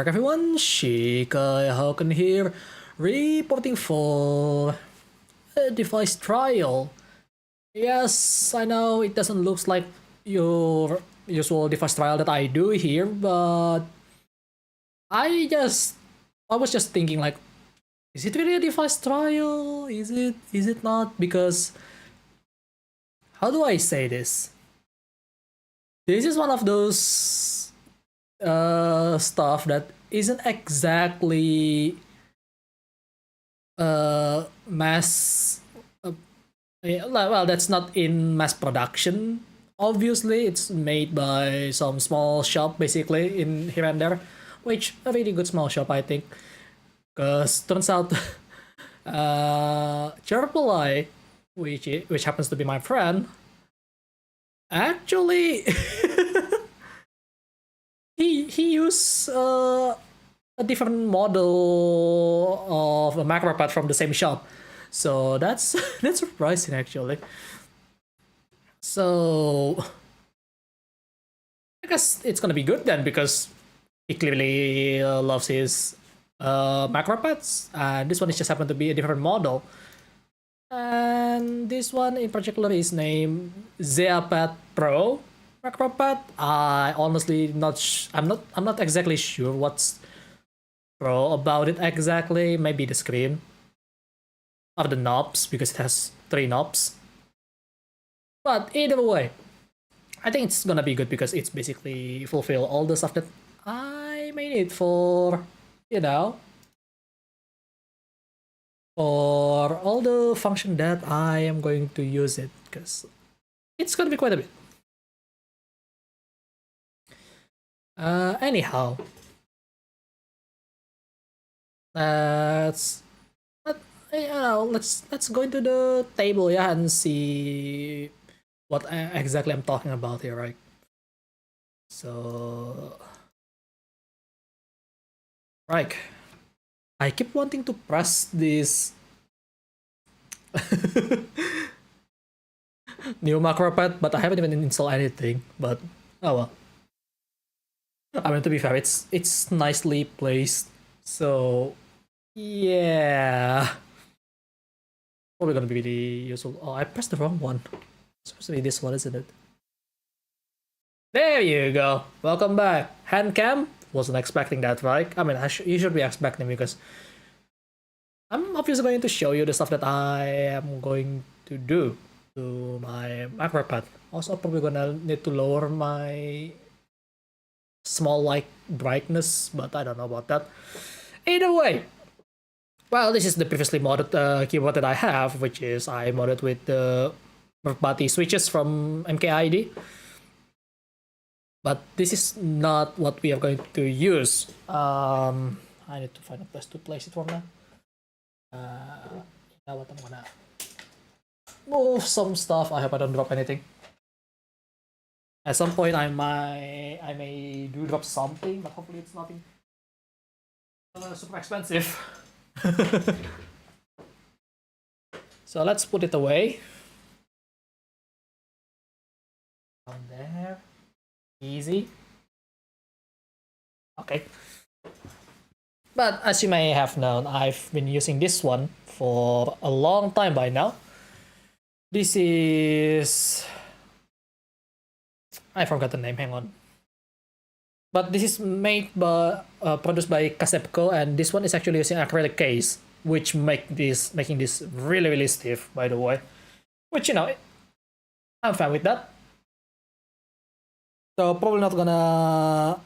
Alright everyone, Shika here, reporting for a device trial. Yes, I know it doesn't look like your usual device trial that I do here, but I was just thinking like, is it really a device trial? Is it not? Because how do I say this? This is one of those stuff that isn't exactly mass well, that's not in mass production. Obviously it's made by some small shop basically in here and there, which a really good small shop I think, because turns out XUELI, which happens to be my friend, actually he used a different model of a Macropad from the same shop, so that's that's surprising actually. So I guess it's gonna be good then, because he clearly loves his Macropads, and this one is just happened to be a different model. And this one in particular is named Zeapad Pro Macropad. I honestly I'm not exactly sure what's pro about it exactly. Maybe the screen of the knobs, because it has 3 knobs. But either way, I think it's gonna be good because it's basically fulfill all the stuff that I made it for, you know, for all the function that I am going to use it, because it's gonna be quite a bit. Anyhow, let's go into the table, yeah, and see what exactly I'm talking about here, right? So, right, I keep wanting to press this new Macropad, but I haven't even installed anything. But oh well. I mean, to be fair, it's nicely placed, so yeah. Probably gonna be the usual. Oh, I pressed the wrong one. It's supposed to be this one, isn't it? There you go. Welcome back. Hand cam? Wasn't expecting that, right? I mean, you should be expecting, because I'm obviously going to show you the stuff that I am going to do to my Macropad. Also, probably gonna need to lower my small like brightness, but I don't know about that. Either way, well, this is the previously modded keyboard that I have, which is I modded with the body switches from MKID. But this is not what we are going to use. I need to find a place to place it from now. You know what, I'm gonna move some stuff. I hope I don't drop anything. At some point I may do drop something, but hopefully it's nothing super expensive. So let's put it away. Down there. Easy. Okay. But as you may have known, I've been using this one for a long time by now. This is... I forgot the name, hang on. But this is made by produced by Kasepco, and this one is actually using acrylic case, which making this really stiff, by the way. Which, you know, I'm fine with that. So probably not gonna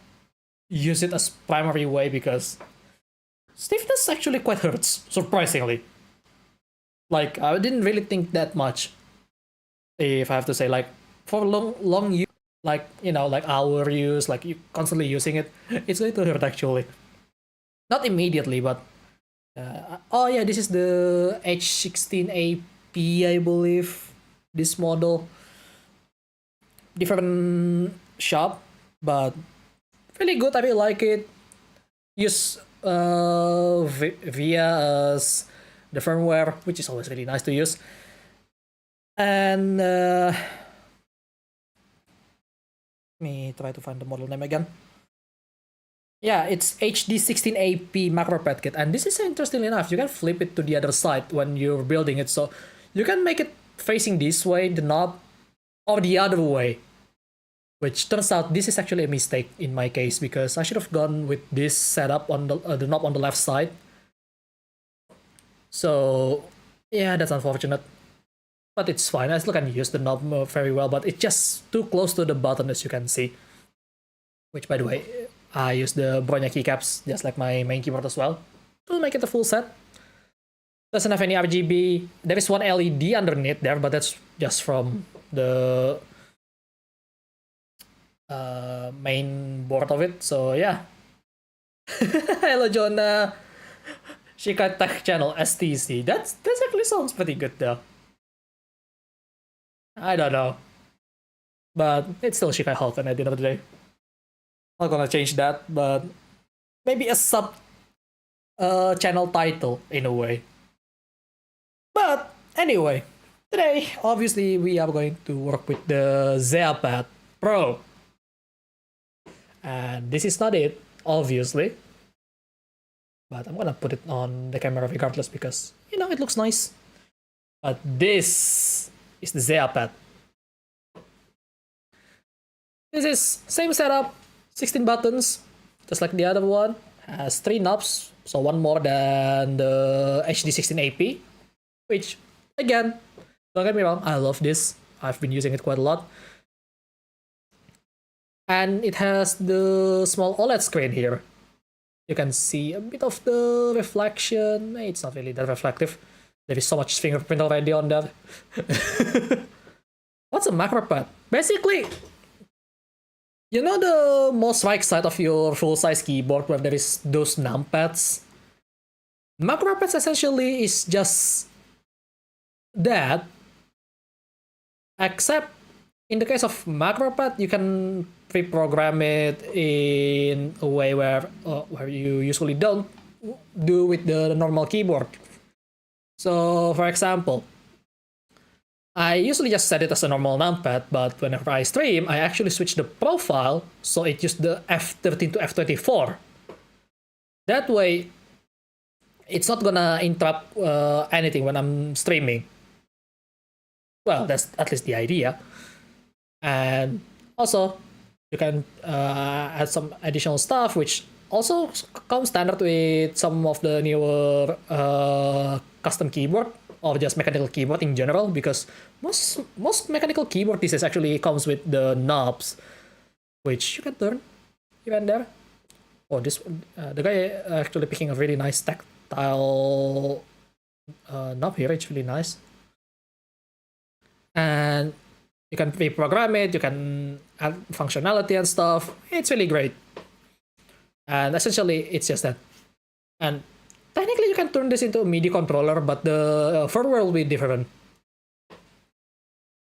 use it as primary way, because stiffness actually quite hurts, surprisingly. Like, I didn't really think that much, if I have to say, like, for long use, like, you know, like hour use, like you constantly using it, it's going to hurt actually. Not immediately, but oh yeah, this is the H16AP, I believe, this model. Different shop, but really good. I really like it. Use via the firmware, which is always really nice to use. And let me try to find the model name again. Yeah, it's HD 16AP Macropad kit, and this is interestingly enough, you can flip it to the other side when you're building it, so you can make it facing this way, the knob, or the other way. Which turns out this is actually a mistake in my case, because I should have gone with this setup on the knob on the left side. So yeah, that's unfortunate. But it's fine, I still can use the knob very well, but it's just too close to the button, as you can see. Which, by the way, I use the Bronya keycaps, just like my main keyboard as well, to make it a full set. Doesn't have any RGB. There is one LED underneath there, but that's just from the main board of it. So yeah. Hello, Jonah. Shika Tech Channel STC. That actually sounds pretty good though. I don't know, but it's still Shikai Halkan at the end of the day. Not gonna change that, but maybe a sub channel title in a way. But anyway, today obviously we are going to work with the Zeapad Pro, and this is not it, obviously. But I'm gonna put it on the camera regardless because, you know, it looks nice. But this is the Zeapad. This is same setup, 16 buttons, just like the other one. Has 3 knobs, so one more than the HD 16AP. Which, again, don't get me wrong, I love this. I've been using it quite a lot. And it has the small OLED screen here. You can see a bit of the reflection. It's not really that reflective. There is so much fingerprint already on that. What's a Macropad? Basically, you know the most right side of your full-size keyboard where there is those numpads? Macropads essentially is just that, except in the case of Macropad, you can pre-program it in a way where you usually don't do with the normal keyboard. So, for example, I usually just set it as a normal numpad, but whenever I stream, I actually switch the profile so it uses the F13 to F24. That way, it's not gonna interrupt anything when I'm streaming. Well, that's at least the idea. And also, you can add some additional stuff, which also comes standard with some of the newer custom keyboard or just mechanical keyboard in general, because most mechanical keyboard pieces actually comes with the knobs, which you can turn even there. Oh, this the guy actually picking a really nice tactile knob here. It's really nice, and you can pre-program it. You can add functionality and stuff. It's really great, and essentially it's just that. And technically, you can turn this into a MIDI controller, but the firmware will be different.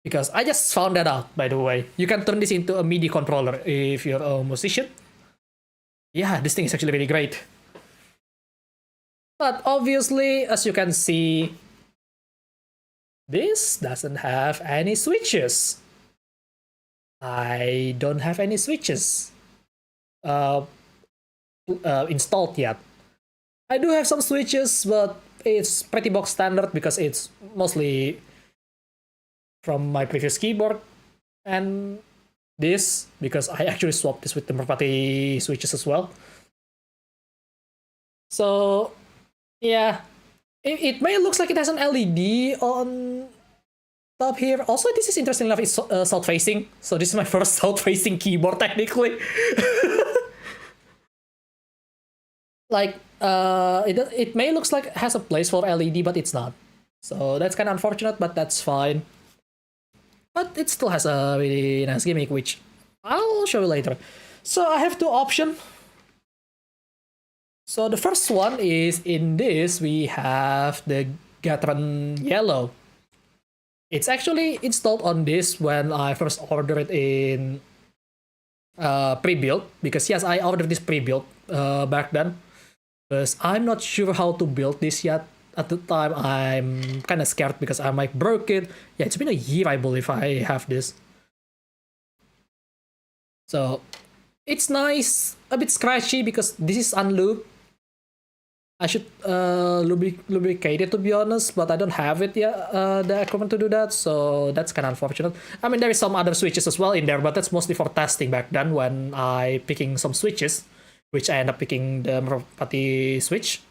Because I just found that out, by the way. You can turn this into a MIDI controller if you're a musician. Yeah, this thing is actually really great. But obviously, as you can see, this doesn't have any switches. I don't have any switches installed yet. I do have some switches, but it's pretty box standard because it's mostly from my previous keyboard. And this, because I actually swapped this with the Merpati switches as well. So, yeah. It may look like it has an LED on top here. Also, this is interesting enough, it's south-facing. So this is my first south-facing keyboard, technically. Like, it may looks like it has a place for LED, but it's not. So that's kind of unfortunate, but that's fine. But it still has a really nice gimmick, which I'll show you later. So I have 2 options. So the first one is, in this, we have the Gatran Yellow. It's actually installed on this when I first ordered it in pre-built, because yes, I ordered this pre-built back then. Because I'm not sure how to build this yet. At the time, I'm kind of scared because I might broke it. Yeah, it's been a year, I believe, I have this. So, It's nice, a bit scratchy because this is unlooped. I should lubricate it, to be honest, but I don't have it yet, the equipment to do that, so that's kind of unfortunate. I mean, there is some other switches as well in there, but that's mostly for testing back then when I picking some switches, which I end up picking the Macropad switch.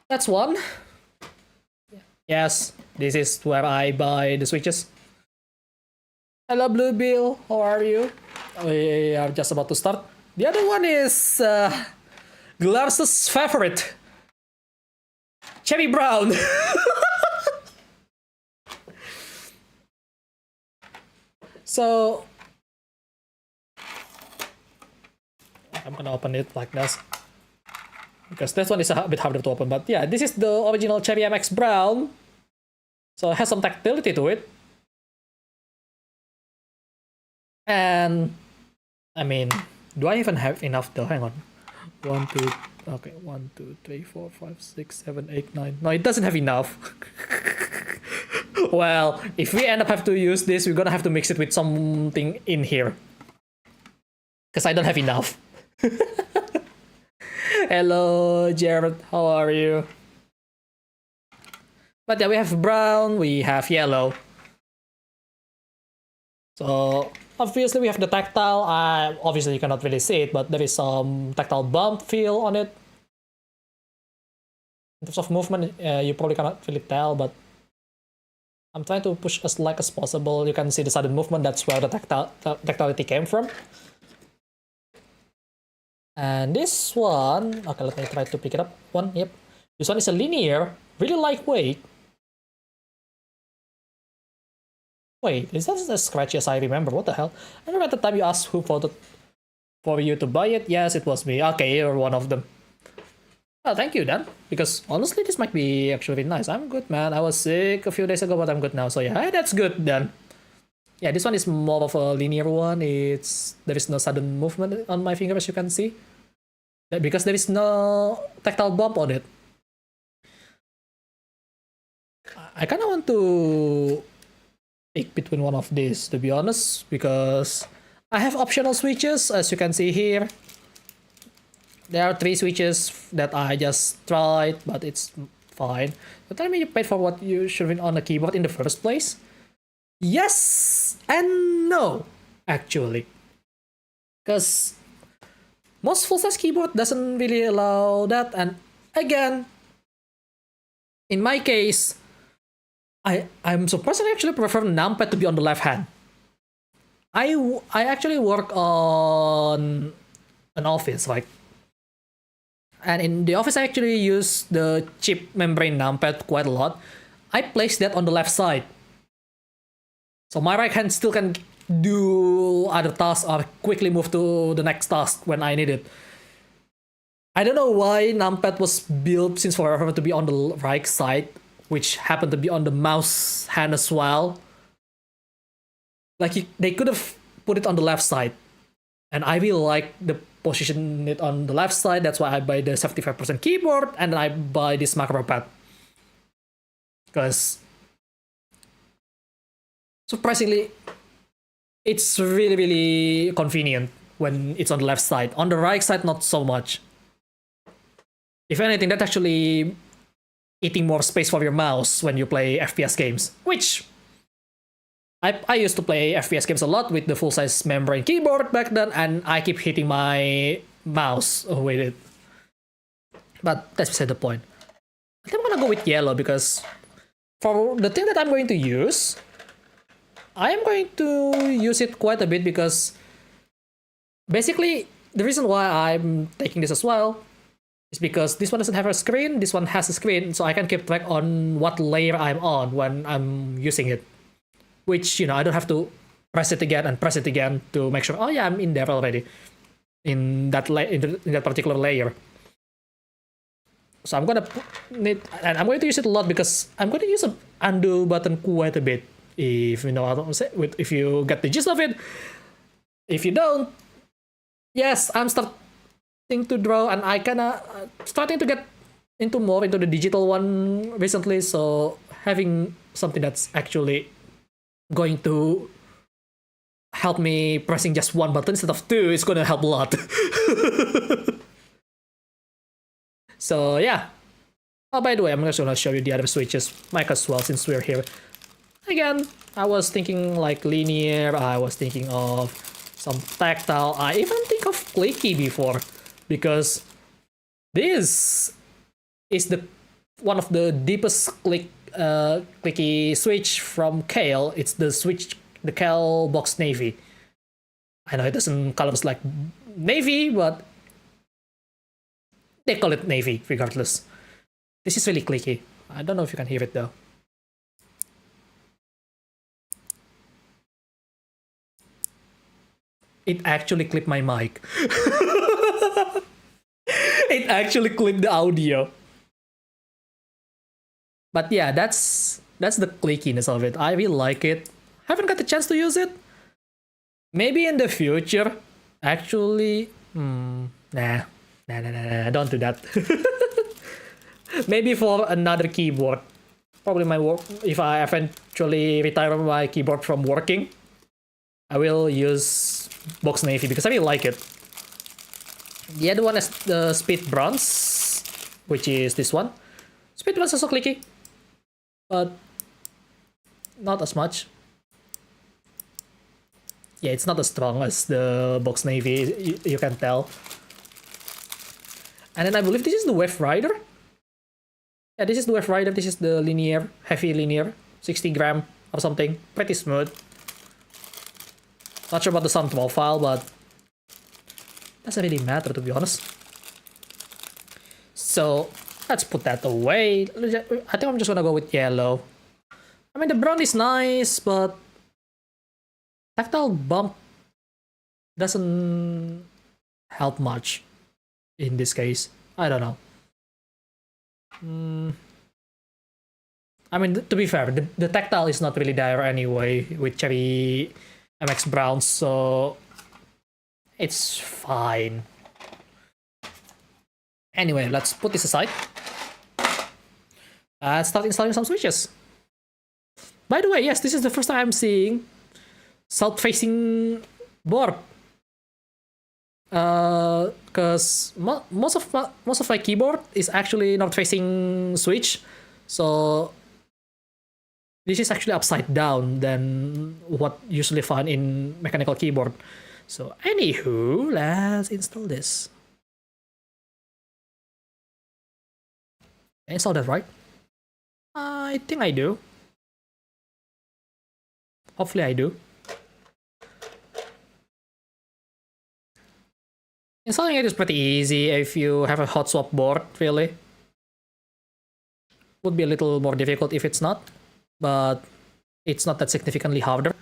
That's one. Yes, this is where I buy the switches. Hello, Blue Bill. How are you? We are just about to start. The other one is Glars's favorite, Cherry Brown. So I'm gonna open it like this because this one is a bit harder to open. But yeah, this is the original Cherry MX Brown. So it has some tactility to it. And I mean, do I even have enough though? Hang on. 1, 2, okay, 1, 2, 3, 4, 5, 6, 7, 8, 9. No, it doesn't have enough. Well, if we end up have to use this, we're gonna have to mix it with something in here. Because I don't have enough. Hello, Jared. How are you? But yeah, we have brown, we have yellow. So obviously we have the tactile. Obviously you cannot really see it, but there is some tactile bump feel on it. In terms of movement, you probably cannot really tell, but I'm trying to push as light as possible. You can see the sudden movement. That's where the tactility came from. And this one, okay, let me try to pick it up. Yep. This one is a linear, really lightweight. Wait, is that as scratchy as I remember? What the hell? I remember at the time you asked who voted for you to buy it. Yes, it was me. Okay, you're one of them. Well, thank you then. Because honestly, this might be actually nice. I'm good, man. I was sick a few days ago, but I'm good now. So yeah, that's good then. Yeah, this one is more of a linear one. There is no sudden movement on my finger, as you can see. Because there is no tactile bump on it. I kind of want to pick between one of these, to be honest, because I have optional switches, as you can see here. There are 3 switches that I just tried, but it's fine. But tell me, you paid for what you should have on the keyboard in the first place? Yes and no, actually. Because most full-size keyboard doesn't really allow that, and again, in my case, I'm surprised I actually prefer numpad to be on the left hand. I actually work on an office, right? And in the office, I actually use the chip membrane numpad quite a lot. I place that on the left side. So my right hand still can do other tasks or quickly move to the next task when I need it. I don't know why numpad was built since forever to be on the right side, which happened to be on the mouse hand as well. Like, they could have put it on the left side. And I really like the position it on the left side. That's why I buy the 75% keyboard and then I buy this Macropad. Because surprisingly, it's really, really convenient when it's on the left side. On the right side, not so much. If anything, that's actually eating more space for your mouse when you play FPS games, which I used to play FPS games a lot with the full-size membrane keyboard back then, and I keep hitting my mouse with it. But that's beside the point. I think I'm gonna go with yellow because for the thing that I'm going to use, I am going to use it quite a bit because basically the reason why I'm taking this as well is because this one doesn't have a screen, this one has a screen, so I can keep track on what layer I'm on when I'm using it. Which, I don't have to press it again and press it again to make sure, oh yeah, I'm in there already. In that particular layer. So I'm gonna need, and I'm going to use it a lot because I'm going to use an undo button quite a bit. If you know what I'm saying, if you get the gist of it. If you don't, yes, I'm starting to draw, and I kinda starting to get into the digital one recently. So having something that's actually going to help me pressing just one button instead of two, it's gonna help a lot. So yeah. Oh, by the way, I'm just gonna show you the other switches, mic as well, since we're here. Again, I was thinking like linear, I was thinking of some tactile, I even think of clicky before, because this is the one of the deepest clicky switch from Kale. It's the Kale box navy. I know it doesn't colors like navy, but they call it navy regardless. This is really clicky. I don't know if you can hear it though. It actually clipped my mic. It actually clipped the audio. But yeah, that's the clickiness of it. I really like it. Haven't got the chance to use it. Maybe in the future. Actually, nah, don't do that. Maybe for another keyboard. Probably my work. If I eventually retire my keyboard from working, I will use box navy because I really like it. The other one is the speed bronze, which is this one. Speed bronze is also clicky, but not as much. Yeah, it's not as strong as the box navy, you can tell. And then I believe this is the Wave Rider. Yeah, this is the Wave Rider. This is the linear, heavy linear, 60 gram or something. Pretty smooth. Not sure about the sound profile, but doesn't really matter, to be honest. So let's put that away. I think I'm just gonna go with yellow. I mean, the brown is nice, but tactile bump doesn't help much in this case. I don't know. I mean, to be fair, the tactile is not really there anyway with Cherry MX Brown, so it's fine. Anyway, let's put this aside and start installing some switches. By the way, yes, this is the first time I'm seeing south-facing board. Because most of my keyboard is actually north-facing switch, so this is actually upside down than what usually found in mechanical keyboard. So anywho, let's install this. I installed that right? I think I do. Hopefully I do. Installing it is pretty easy if you have a hot swap board, really. Would be a little more difficult if it's not, but it's not that significantly harder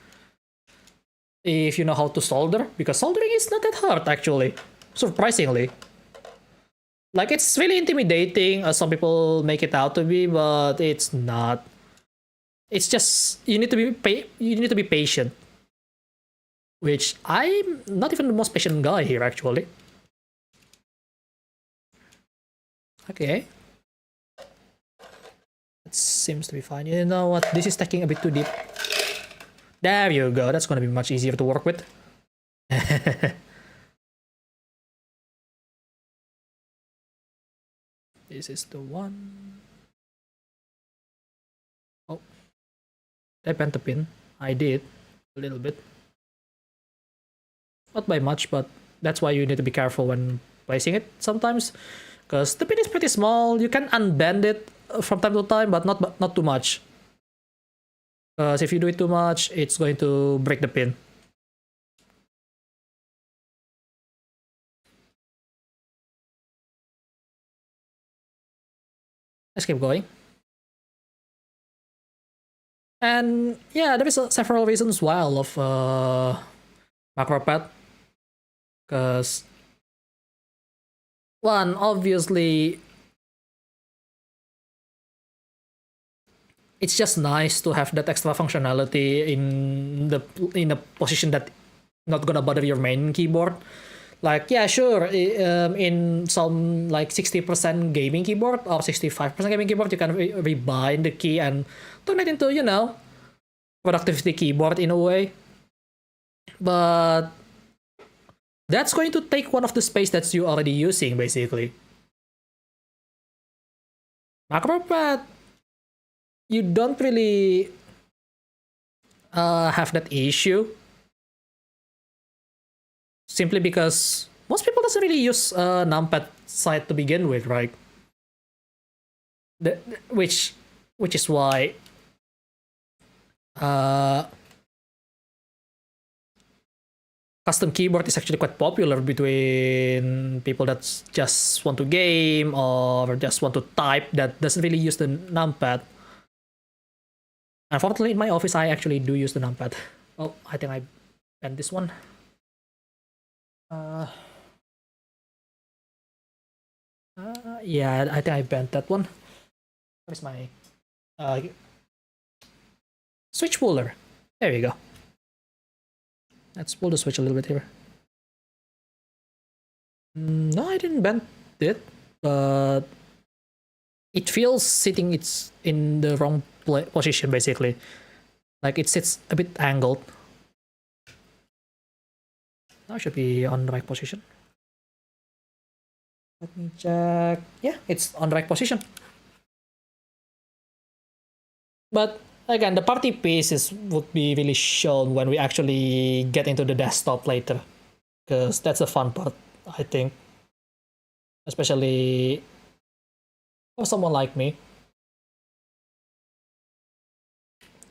if you know how to solder, because soldering is not that hard actually, surprisingly. Like, it's really intimidating as some people make it out to be, but it's not. It's just you need to be patient, which I'm not even the most patient guy here actually. Okay. It seems to be fine. You know what? This is taking a bit too deep. There you go. That's going to be much easier to work with. This is the one. Oh. Did I bent the pin? I did. A little bit. Not by much, but that's why you need to be careful when placing it sometimes. Because the pin is pretty small. You can unbend it from time to time, but not too much. Because if you do it too much, it's going to break the pin. Let's keep going. And yeah, there is several reasons why I love Macropad. Because one, obviously, it's just nice to have that extra functionality in a position that not gonna bother your main keyboard. Like, yeah, sure, in some like 60% gaming keyboard or 65% gaming keyboard, you can rebind the key and turn it into, you know, productivity keyboard in a way. But that's going to take one of the space that you're already using, basically. Macropad, you don't really have that issue. Simply because most people doesn't really use numpad site to begin with, right? The, which is why custom keyboard is actually quite popular between people that just want to game or just want to type that doesn't really use the numpad. Unfortunately, in my office, I actually do use the numpad. Oh, I think I banned this one. Yeah, I think I banned that one. Where's my switch puller? There we go. Let's pull the switch a little bit here. No, I didn't bend it, but it feels sitting it's in the wrong position, basically. Like it sits a bit angled. Now it should be on the right position. Let me check. Yeah, it's on the right position. But again, the party pieces would be really shown when we actually get into the desktop later. Because that's the fun part, I think. Especially for someone like me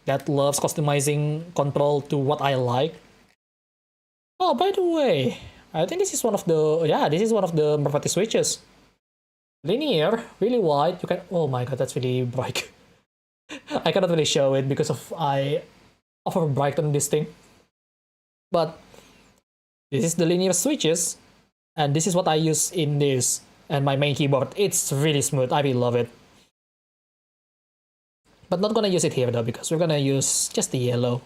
that loves customizing control to what I like. Oh, by the way, I think this is one of the Merpati switches. Linear, really wide. You can. Oh my god, that's really bright. I cannot really show it because of I over brighten this thing. But this is the linear switches, and this is what I use in this and my main keyboard. It's really smooth. I really love it. But not gonna use it here though because we're gonna use just the yellow.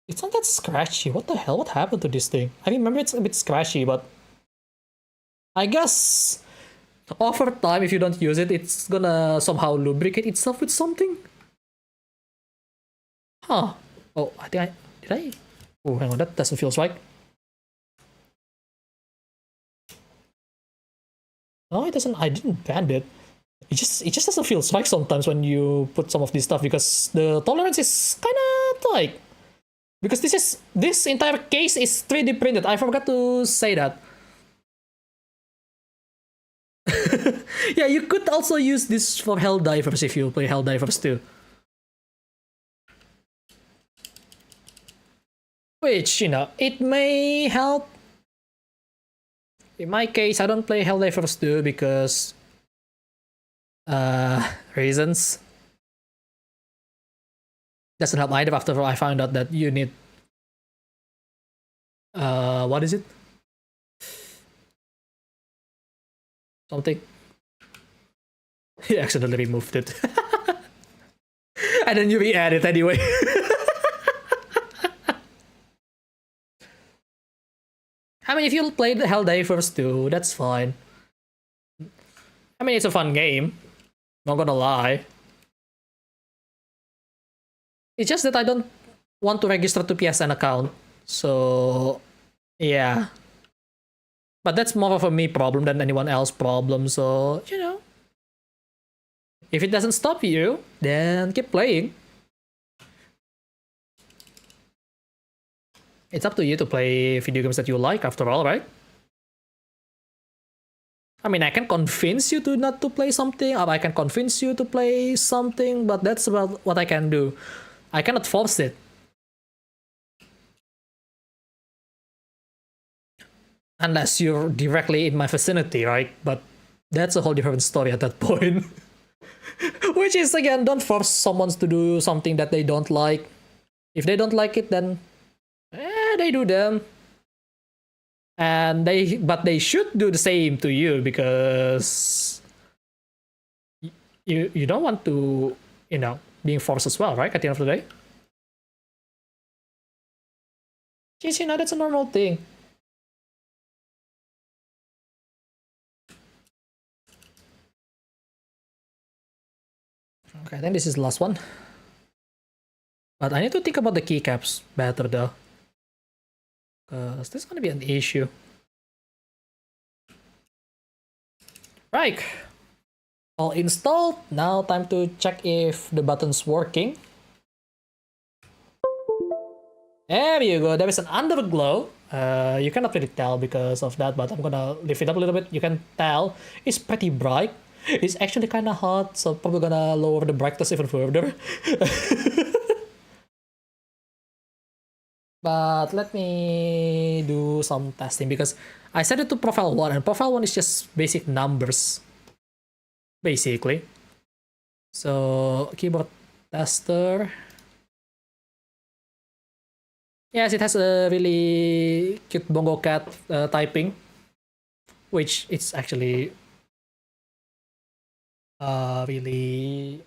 It's not that scratchy. What the hell? What happened to this thing? I remember it's a bit scratchy, but I guess over time, if you don't use it, it's gonna somehow lubricate itself with something. Huh. Oh, I think did I? Oh, hang on, that doesn't feel right. No, it doesn't. I didn't band it. It just doesn't feel right sometimes when you put some of this stuff because the tolerance is kind of tight. Because this entire case is 3D printed. I forgot to say that. Yeah, you could also use this for Helldivers if you play Helldivers too. Which, it may help. In my case, I don't play Helldivers 2 because reasons. Doesn't help either after I found out that you need what is it? Something. He accidentally removed it. And then you re-add it anyway. I mean, if you played Helldivers 2, that's fine. I mean, it's a fun game. Not gonna lie. It's just that I don't want to register to PSN account. So, yeah. But that's more of a me problem than anyone else problem. So, if it doesn't stop you, then keep playing. It's up to you to play video games that you like after all, right? I mean, I can convince you to not to play something, or I can convince you to play something, but that's about what I can do. I cannot force it. Unless you're directly in my vicinity, right? But that's a whole different story at that point. Which is, again, don't force someone to do something that they don't like. If they don't like it, then they do them. But they should do the same to you because you don't want to, being forced as well, right? At the end of the day. Jeez, that's a normal thing. Okay, I think this is the last one. But I need to think about the keycaps better though. because this is gonna be an issue. Right, all installed. Now time to check if the button's working. There you go, there is an underglow. You cannot really tell because of that, but I'm gonna lift it up a little bit. You can tell it's pretty bright. It's actually kind of hot, so probably gonna lower the brightness even further. But let me do some testing because I set it to profile 1 and profile 1 is just basic numbers, basically. So keyboard tester. Yes, it has a really cute bongo cat typing, which it's actually really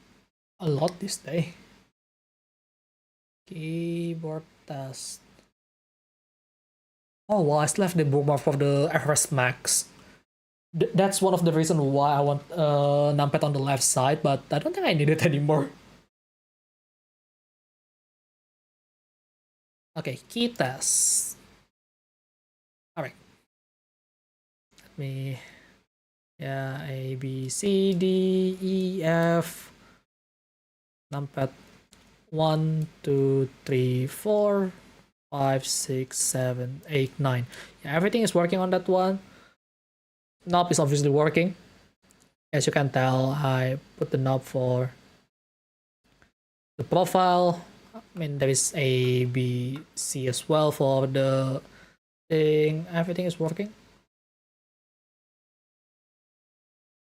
a lot this day. Keyboard test. Oh wow, I still have the bookmark for the FS Max. That's one of the reasons why I want numpad on the left side, but I don't think I need it anymore. Okay, key test. Alright. Let me... Yeah, A, B, C, D, E, F. Numpad 1, 2, 3, 4, 5, 6, 7, 8, 9. Yeah, everything is working on that one. Knob is obviously working. As you can tell, I put the knob for the profile. I mean, there is A, B, C as well for the thing. Everything is working.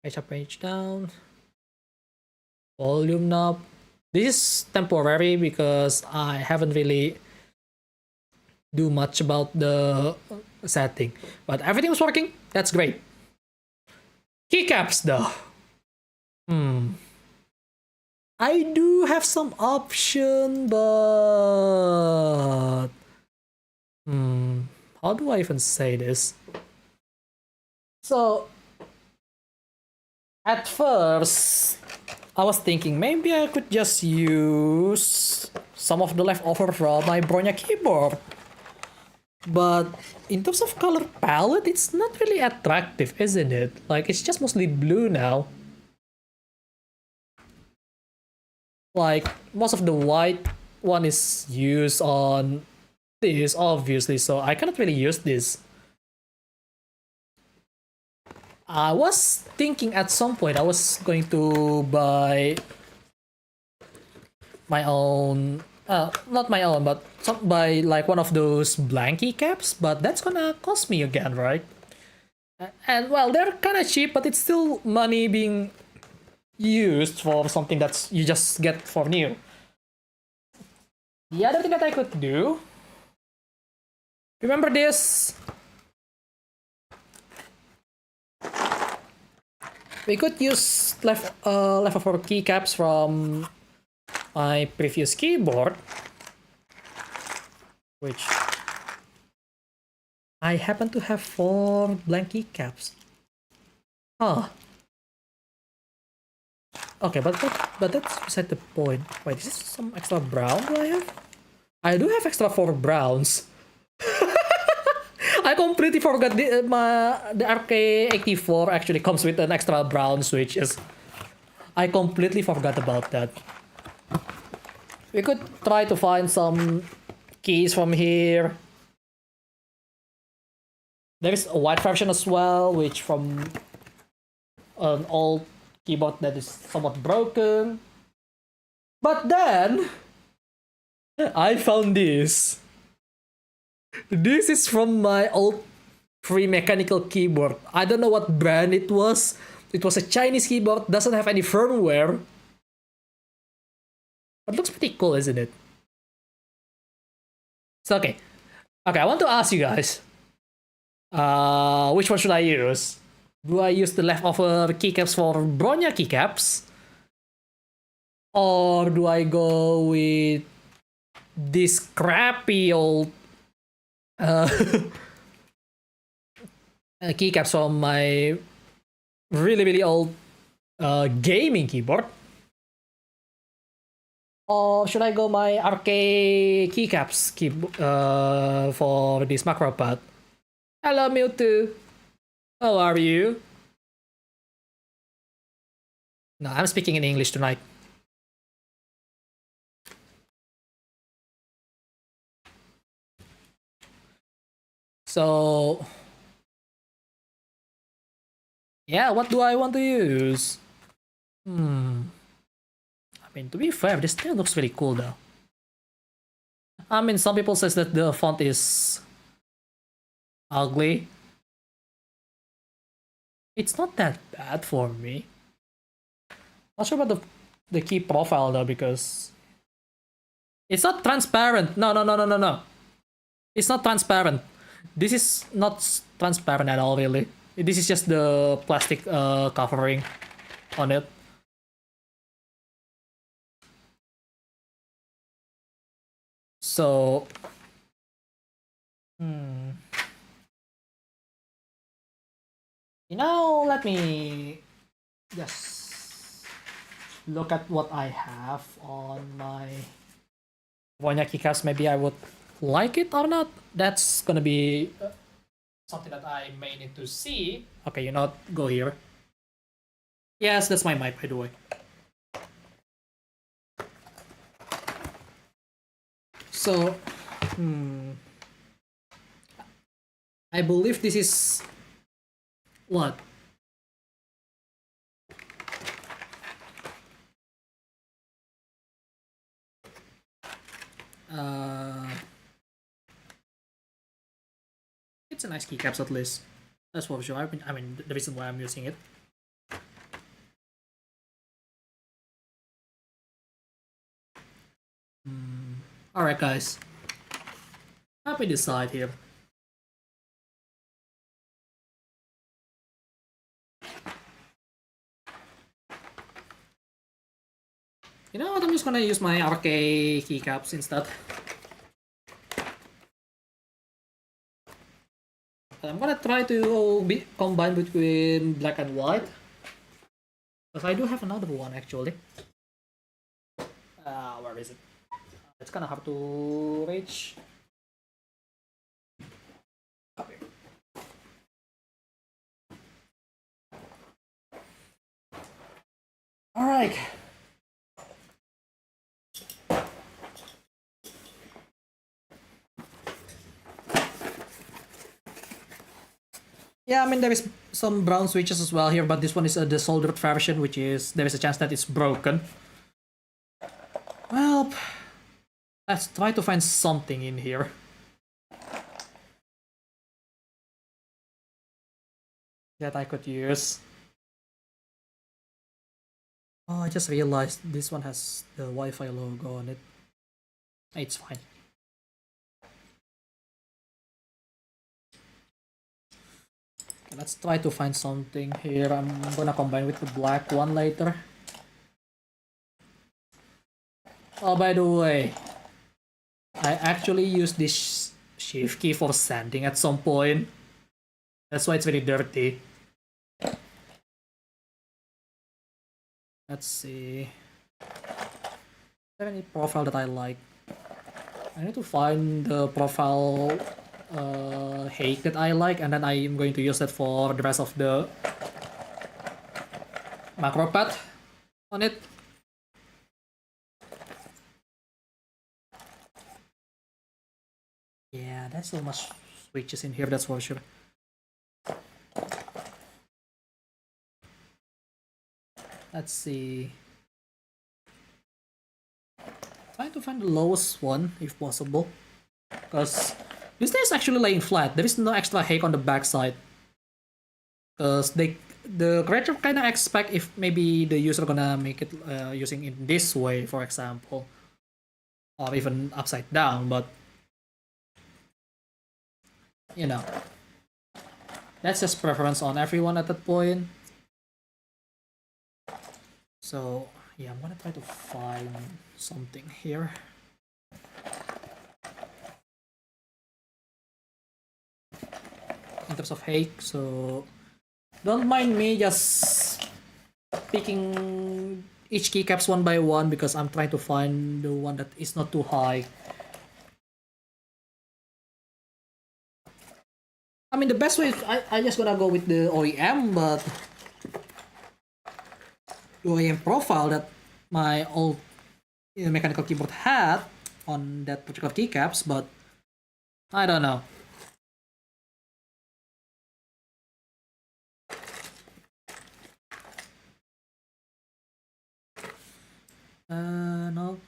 Page up, page down. Volume knob. This is temporary because I haven't really do much about the setting. But everything was working. That's great. Keycaps though. I do have some option, but how do I even say this? So at first I was thinking maybe I could just use some of the leftover from my Bronya keyboard. But in terms of color palette, it's not really attractive, isn't it? Like, it's just mostly blue now. Like, most of the white one is used on this, obviously, so I cannot really use this. I was thinking at some point I was going to buy my own, not my own, but buy like one of those blank keycaps, but that's gonna cost me again, right? And well, they're kind of cheap, but it's still money being used for something that's you just get for new. The other thing that I could do, remember this? We could use leftover keycaps from my previous keyboard, which I happen to have 4 blank keycaps. Huh. Okay, but that's beside the point. Wait, is this some extra brown do I have? I do have extra 4 browns. I completely forgot the RK84 actually comes with an extra brown switch. I completely forgot about that. We could try to find some keys from here. There is a white version as well, which from an old keyboard that is somewhat broken. But then I found this. This is from my old free mechanical keyboard. I don't know what brand it was. It was a Chinese keyboard, doesn't have any firmware. But looks pretty cool, isn't it? So okay, I want to ask you guys, which one should I use? Do I use the leftover keycaps for Bronya keycaps? Or do I go with this crappy old keycaps from my really old gaming keyboard? Or should I go my arcade keycaps for this Macropad? Hello, Mewtwo. How are you? No, I'm speaking in English tonight. So, yeah, what do I want to use? I mean, to be fair, this still looks really cool though. I mean, some people says that the font is ugly. It's not that bad for me. Not sure about the key profile though, because it's not transparent. No. It's not transparent. This is not transparent at all, really. This is just the plastic covering on it. So, let me just look at what I have on my Wonyaki cast. Maybe I would like it or not. That's gonna be something that I may need to see. Okay, go here. Yes, that's my mic, by the way. So, I believe this is what? It's a nice keycaps at least. That's for sure. I mean, the reason why I'm using it. Alright, guys. Let me decide here. You know what? I'm just gonna use my arcade keycaps instead. I'm gonna try to combine between black and white. Because I do have another one actually. Where is it? It's kinda hard to reach. Copy. Alright. Yeah, I mean, there is some brown switches as well here, but this one is the soldered version, which is, there is a chance that it's broken. Well, let's try to find something in here. That I could use. Oh, I just realized this one has the Wi-Fi logo on it. It's fine. Okay, let's try to find something here. I'm gonna combine with the black one later. Oh, by the way, I actually used this shift key for sanding at some point. That's why it's very dirty. Let's see. Is there any profile that I like? I need to find the profile hake that I like, and then I am going to use that for the rest of the Macropad on it. Yeah, there's so much switches in here, that's for sure. Let's see. Trying to find the lowest one if possible, because this thing is actually laying flat. There is no extra hake on the backside, because the creator kind of expect if maybe the user gonna make it using it this way, for example, or even upside down. But that's just preference on everyone at that point. So yeah, I'm gonna try to find something here. In terms of hake, so don't mind me just picking each keycaps one by one because I'm trying to find the one that is not too high. I mean, the best way is I just gonna go with the OEM, but the OEM profile that my old mechanical keyboard had on that particular keycaps, but I don't know. Nope.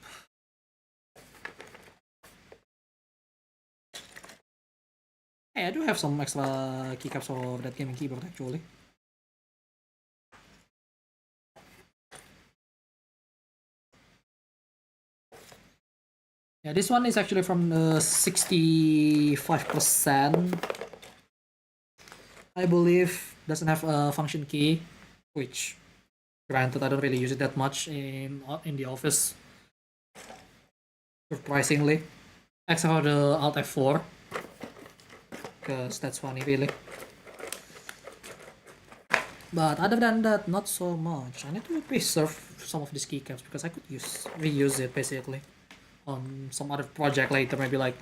Hey, I do have some extra keycaps for that gaming keyboard actually. Yeah, this one is actually from 65%. I believe doesn't have a function key, which granted I don't really use it that much in the office. Surprisingly, except for the Alt F4, because that's funny really. But other than that, not so much. I need to preserve some of these keycaps because I could reuse it basically on some other project later, maybe like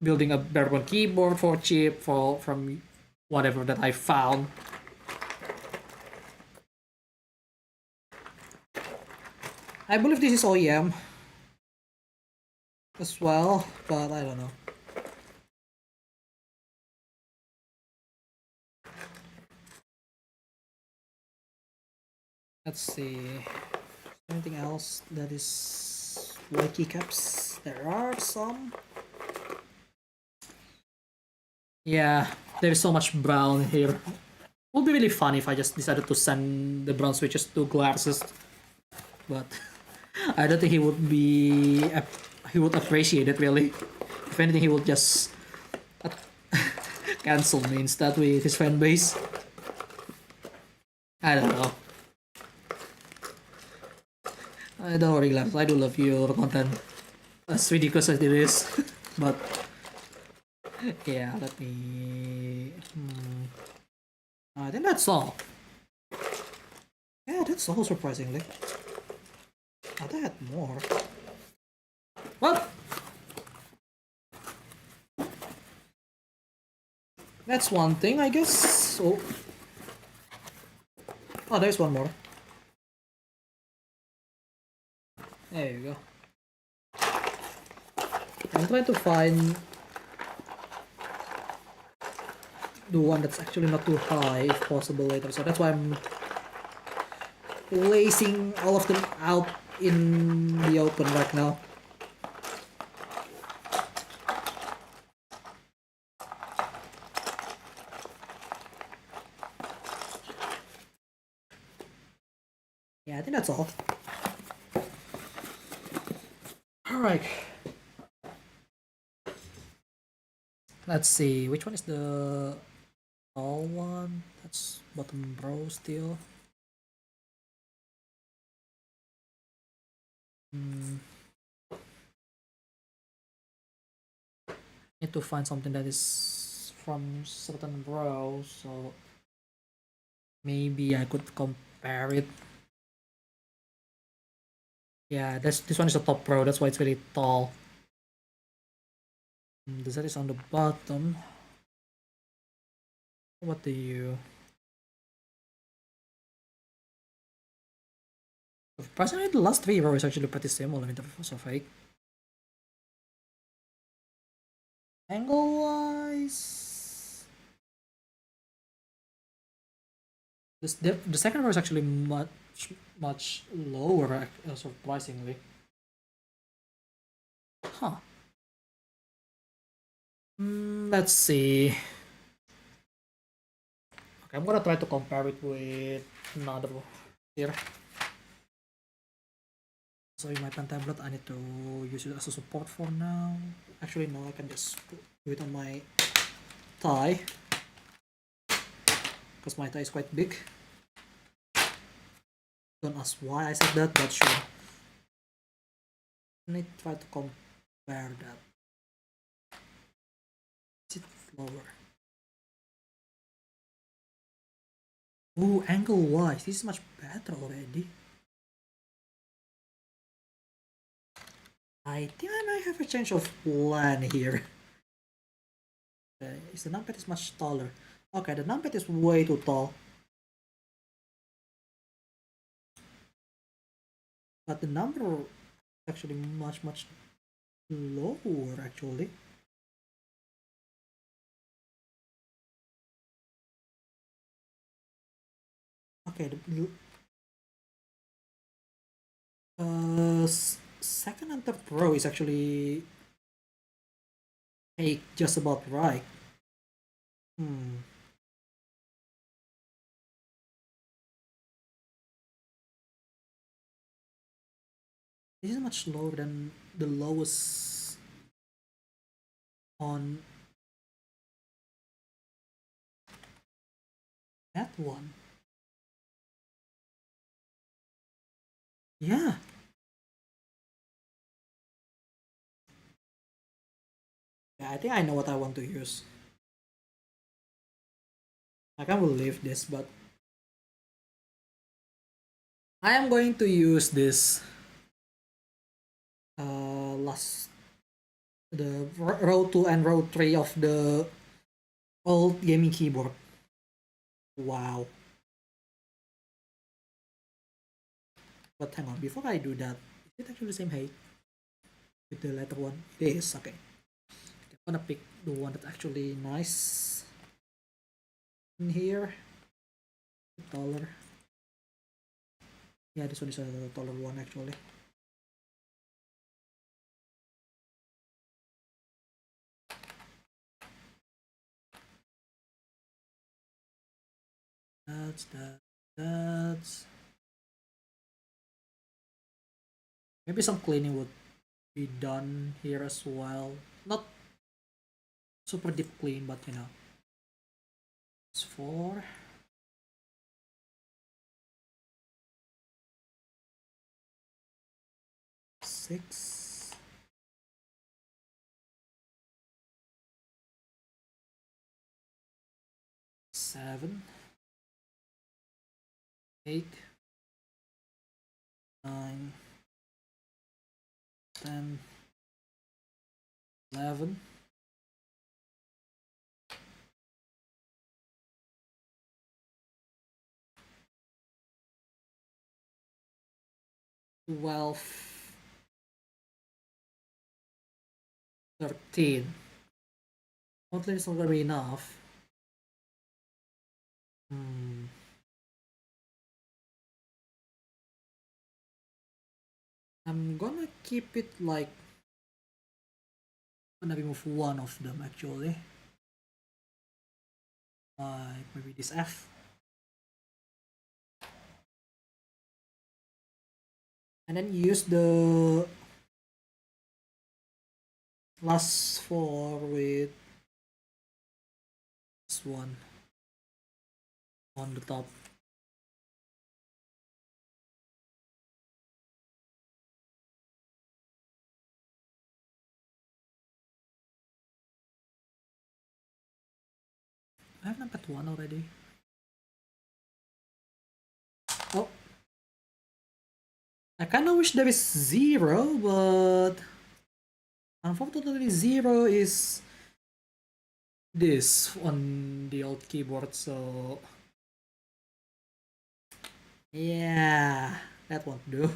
building a bare-bone keyboard for cheap from whatever that I found. I believe this is OEM as well, but I don't know. Let's see. Anything else that is white keycaps? There are some. Yeah, there is so much brown here. It would be really funny if I just decided to send the brown switches to glasses, but I don't think he would appreciate it really. If anything, he would just cancel me instead with his fan base. I don't know. Don't worry, Glass. I do love your content, as ridiculous as it is, but yeah, let me. I think that's all. Yeah, that's all, surprisingly. I thought I had more. Well, that's one thing, I guess. Oh, there's one more. There you go. I'm trying to find the one that's actually not too high, if possible, later. So that's why I'm placing all of them out in the open right now. Yeah, I think that's all. Alright. Let's see, which one is the tall one? That's bottom row still. Need to find something that is from certain row, so maybe I could compare it. Yeah, this one is the top row, that's why it's really tall. The Z is on the bottom. What do you... Surprisingly, the last three rows is actually pretty similar in terms of height. Angle-wise... The second row is actually much lower, surprisingly. Huh. Let's see. Okay, I'm gonna try to compare it with another here. So in my pen tablet, I need to use it as a support for now. Actually, no, I can just do it on my thigh, because my thigh is quite big. Don't ask why I said that, but sure. I need to try to compare that. Is it lower? Oh, angle-wise, this is much better already. I think I might have a change of plan here. Okay, the numpad is much taller. Okay, the numpad is way too tall. But the number actually much lower actually. Okay, second and third row is actually just about right. This is much lower than the lowest on that one. Yeah. Yeah, I think I know what I want to use. I can't believe this, but I am going to use this the row 2 and row 3 of the old gaming keyboard. Wow. But hang on, before I do that, is it actually the same height with the latter one? It is, okay. I'm gonna pick the one that's actually nice in here. Taller. Yeah, this one is a taller one actually. That's maybe some cleaning would be done here as well. Not super deep clean, but you know. It's 4. 6. 7. 8. 9. 10. 11. 12. 13. Hopefully it's not gonna be enough. I'm gonna keep it like I'm gonna remove one of them actually. Like maybe this F. And then use the last 4 with this one on the top. I have number 1 already. Oh. I kinda wish there is 0, but unfortunately 0 is this on the old keyboard, so yeah, that won't do.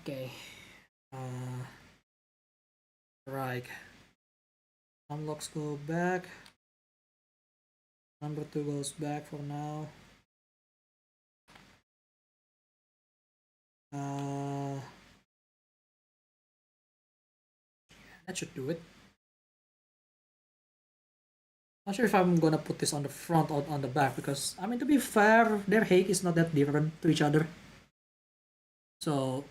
Okay. Right. Unlocks go back. Number 2 goes back for now. That should do it. Not sure if I'm gonna put this on the front or on the back because, I mean, to be fair, their height is not that different to each other. So,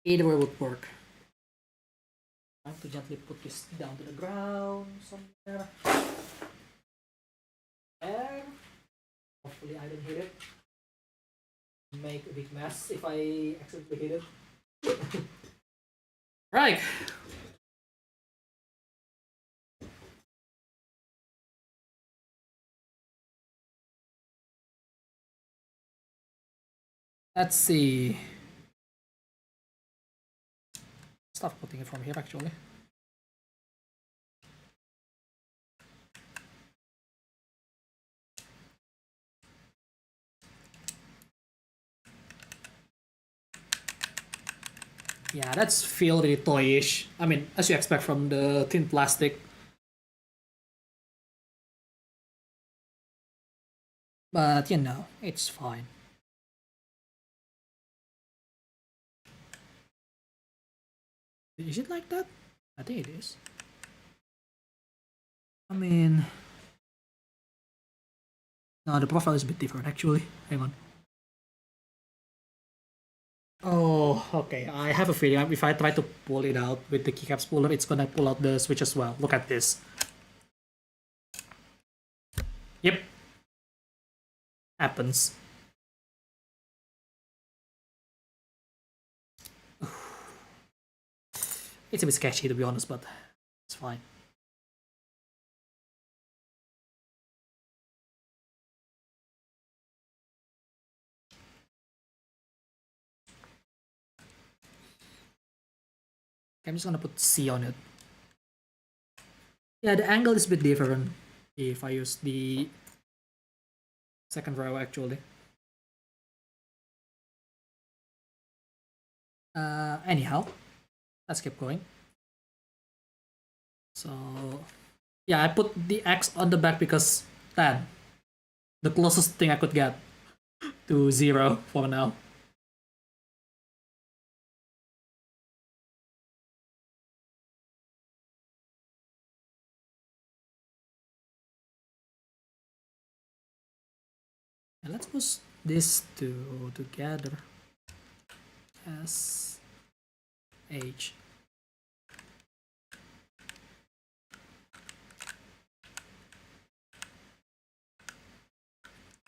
either way would work. I have to gently put this down to the ground somewhere. There. Hopefully I don't hit it. Make a big mess if I accidentally hit it. Right. Let's see. Start putting it from here actually. Yeah, that's feel really toyish. I mean, as you expect from the thin plastic. But you know, it's fine. Is it like that? I think it is. I mean, no, the profile is a bit different actually. Hang on. Oh, okay. I have a feeling if I try to pull it out with the keycaps puller, it's gonna pull out the switch as well. Look at this. Yep. Happens. It's a bit sketchy to be honest, but it's fine. I'm just gonna put C on it. Yeah, the angle is a bit different if I use the second row actually. Anyhow, let's keep going. So, yeah, I put the X on the back because 10. The closest thing I could get to 0 for now. And let's push these two together. S H.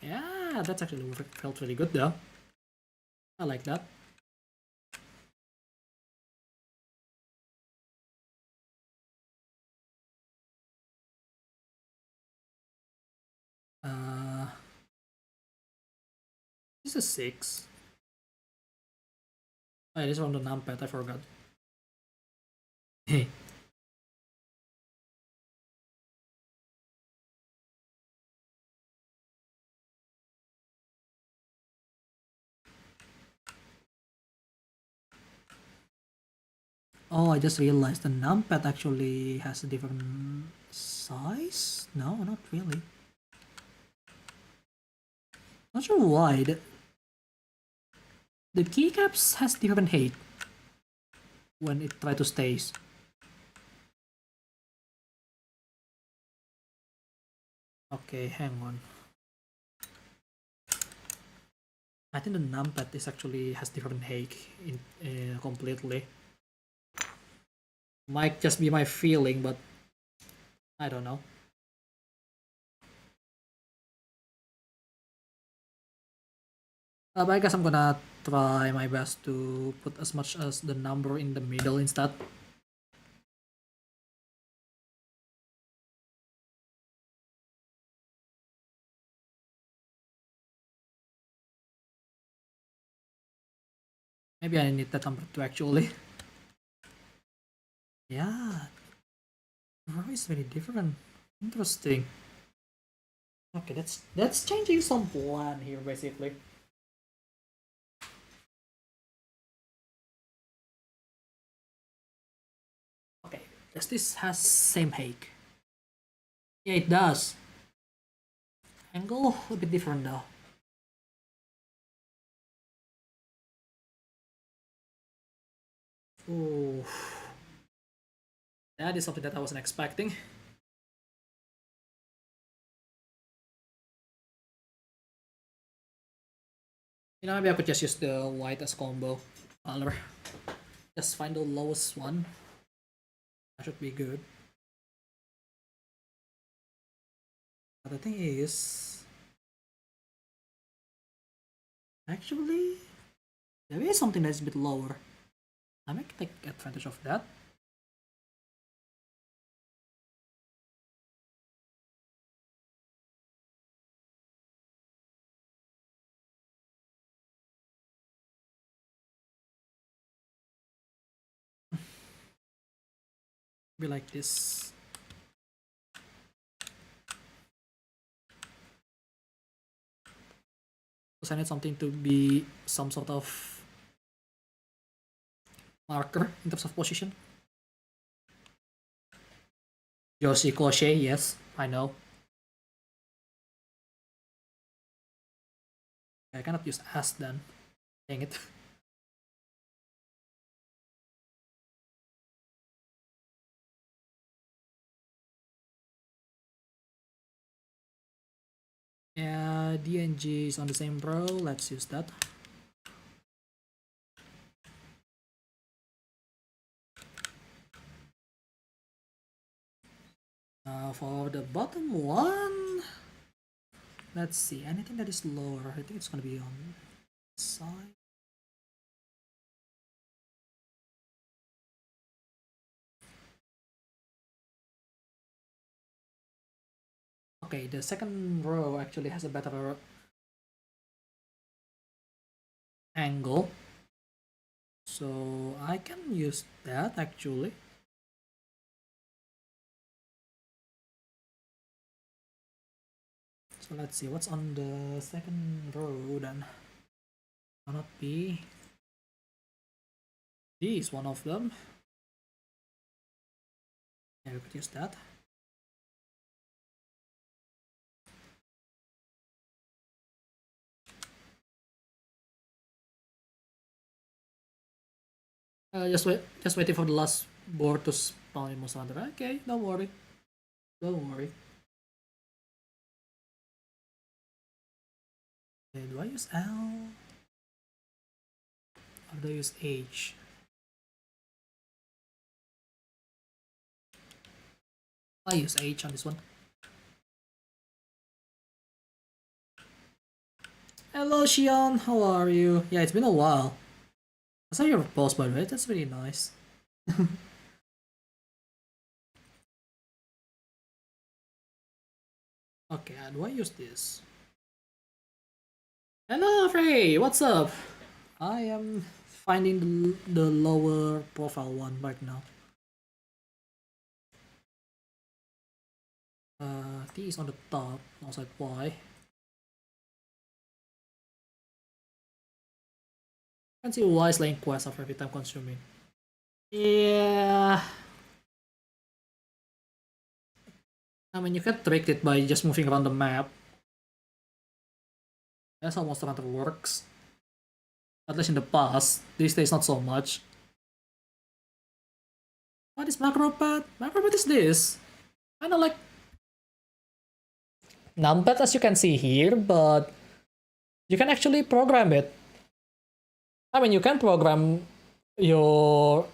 Yeah, that's actually felt really good though. I like that. This is 6. Oh, this is from the numpad, I forgot. Hey. Oh, I just realized the numpad actually has a different size? No, not really. Not sure why. The keycaps has different height when it try to stays. Okay, hang on. I think the numpad is actually has different height in completely. Might just be my feeling, but I don't know. But I guess I'm gonna try my best to put as much as the number in the middle instead. Maybe I need that number too actually. Yeah, the is very different. Interesting. Okay, that's changing some plan here basically. Okay, does this has same height? Yeah, it does. Angle a bit different though. Ooh, that is something that I wasn't expecting. You know, maybe I could just use the white as combo color. Just find the lowest one. That should be good. But the thing is, actually, there is something that's a bit lower. I might take advantage of that. Be like this. Because I need something to be some sort of marker in terms of position. Yoshi Crochet, yes, I know. I cannot use as then. Dang it. Yeah, DNG is on the same row. Let's use that. For the bottom one, let's see. Anything that is lower, I think it's gonna be on the side. Okay, the second row actually has a better angle, so I can use that actually. So let's see what's on the second row then. Cannot be. D is one of them. Yeah, we could use that. Just waiting for the last board to spawn in Mosandra. Okay, don't worry. Don't worry. Okay, do I use L? Or do I use H? I use H on this one. Hello Shion, how are you? Yeah, it's been a while. I saw your post by the way, that's really nice. Okay, do I use this? Hello Frey, what's up? I am finding the lower profile one right now. T is on the top, outside Y. I can see Y is laying quest after every time consuming. Yeah. I mean, you can trick it by just moving around the map. That's how most of it works. At least in the past. These days, not so much. What is Macropad? Macropad is this. Kinda like numpad as you can see here, but you can actually program it. I mean, you can program your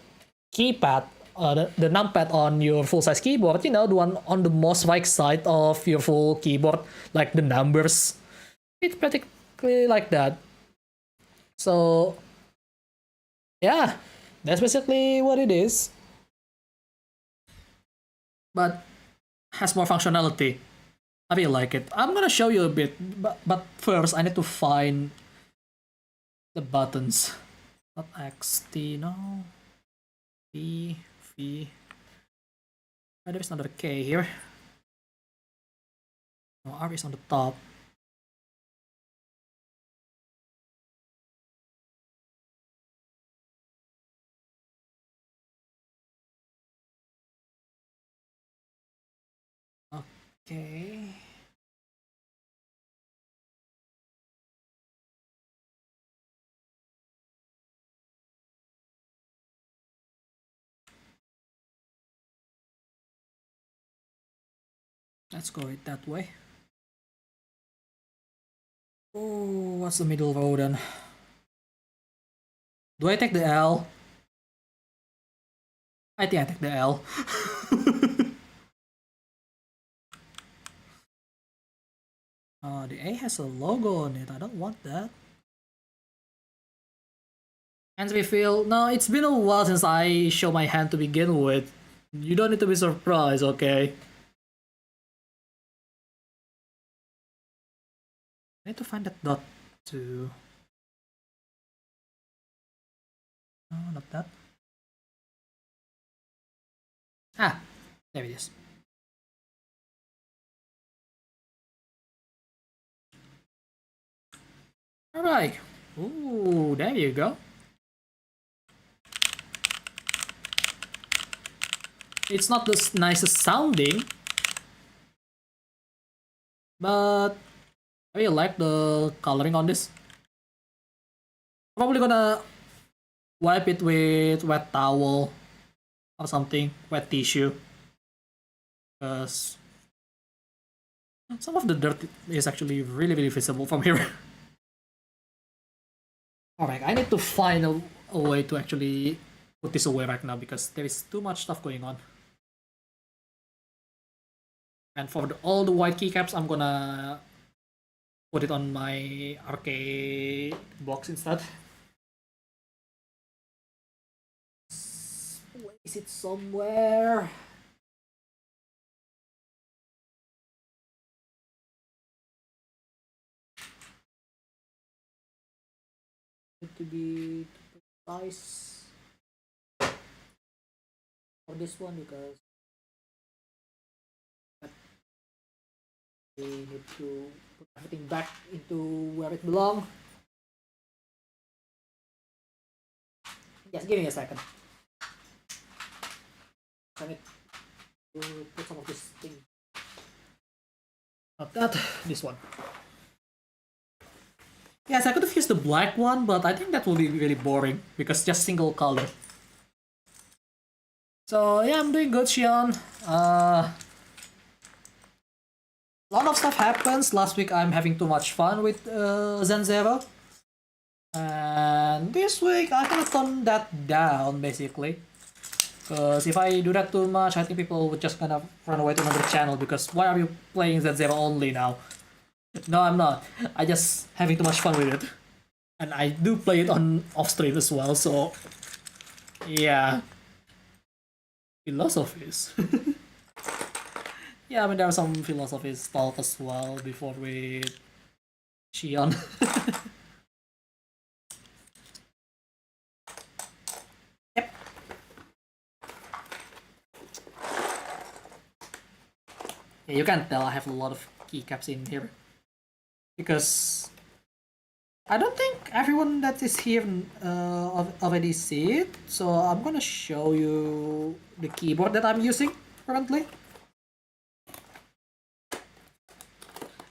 keypad, the numpad on your full-size keyboard, you know, the one on the most right side of your full keyboard, like the numbers. It's practically like that. So, yeah, that's basically what it is. But has more functionality. I really like it. I'm gonna show you a bit, but first I need to find the buttons. Not X, T, no. V, V. Oh, there is another K here. No, R is on the top. Okay. Let's go it that way. Oh, what's the middle row then? Do I take the L? I think I take the L. The A has a logo on it. I don't want that. Hands refill. No, it's been a while since I show my hand to begin with. You don't need to be surprised, okay? I need to find that dot too. No, not that. Ah, there it is. Alright. Ooh, there you go. It's not the nicest sounding, but I really like the coloring on this. Probably gonna wipe it with wet towel or something, wet tissue, because some of the dirt is actually really visible from here. Alright, I need to find a way to actually put this away right now because there is too much stuff going on. And for all the white keycaps, I'm gonna put it on my arcade box instead. Place it somewhere. To be precise for this one because we need to put everything back into where it belongs. Just give me a second. I need to put some of this thing. Not that, this one. Yes, I could have used the black one, but I think that will be really boring because just single color. So yeah, I'm doing good, Xion. A lot of stuff happens. Last week I'm having too much fun with Zen Zero. And this week I kind of tone that down basically. Because if I do that too much, I think people would just kind of run away to another channel because why are you playing Zen Zero only now? No, I'm not. I just having too much fun with it. And I do play it on off stream as well, so yeah. Philosophies. Yeah, I mean there are some philosophies talk as well before we Xion. Yep. Yeah, you can tell I have a lot of keycaps in here. Because I don't think everyone that is here already see it, so I'm gonna show you the keyboard that I'm using currently.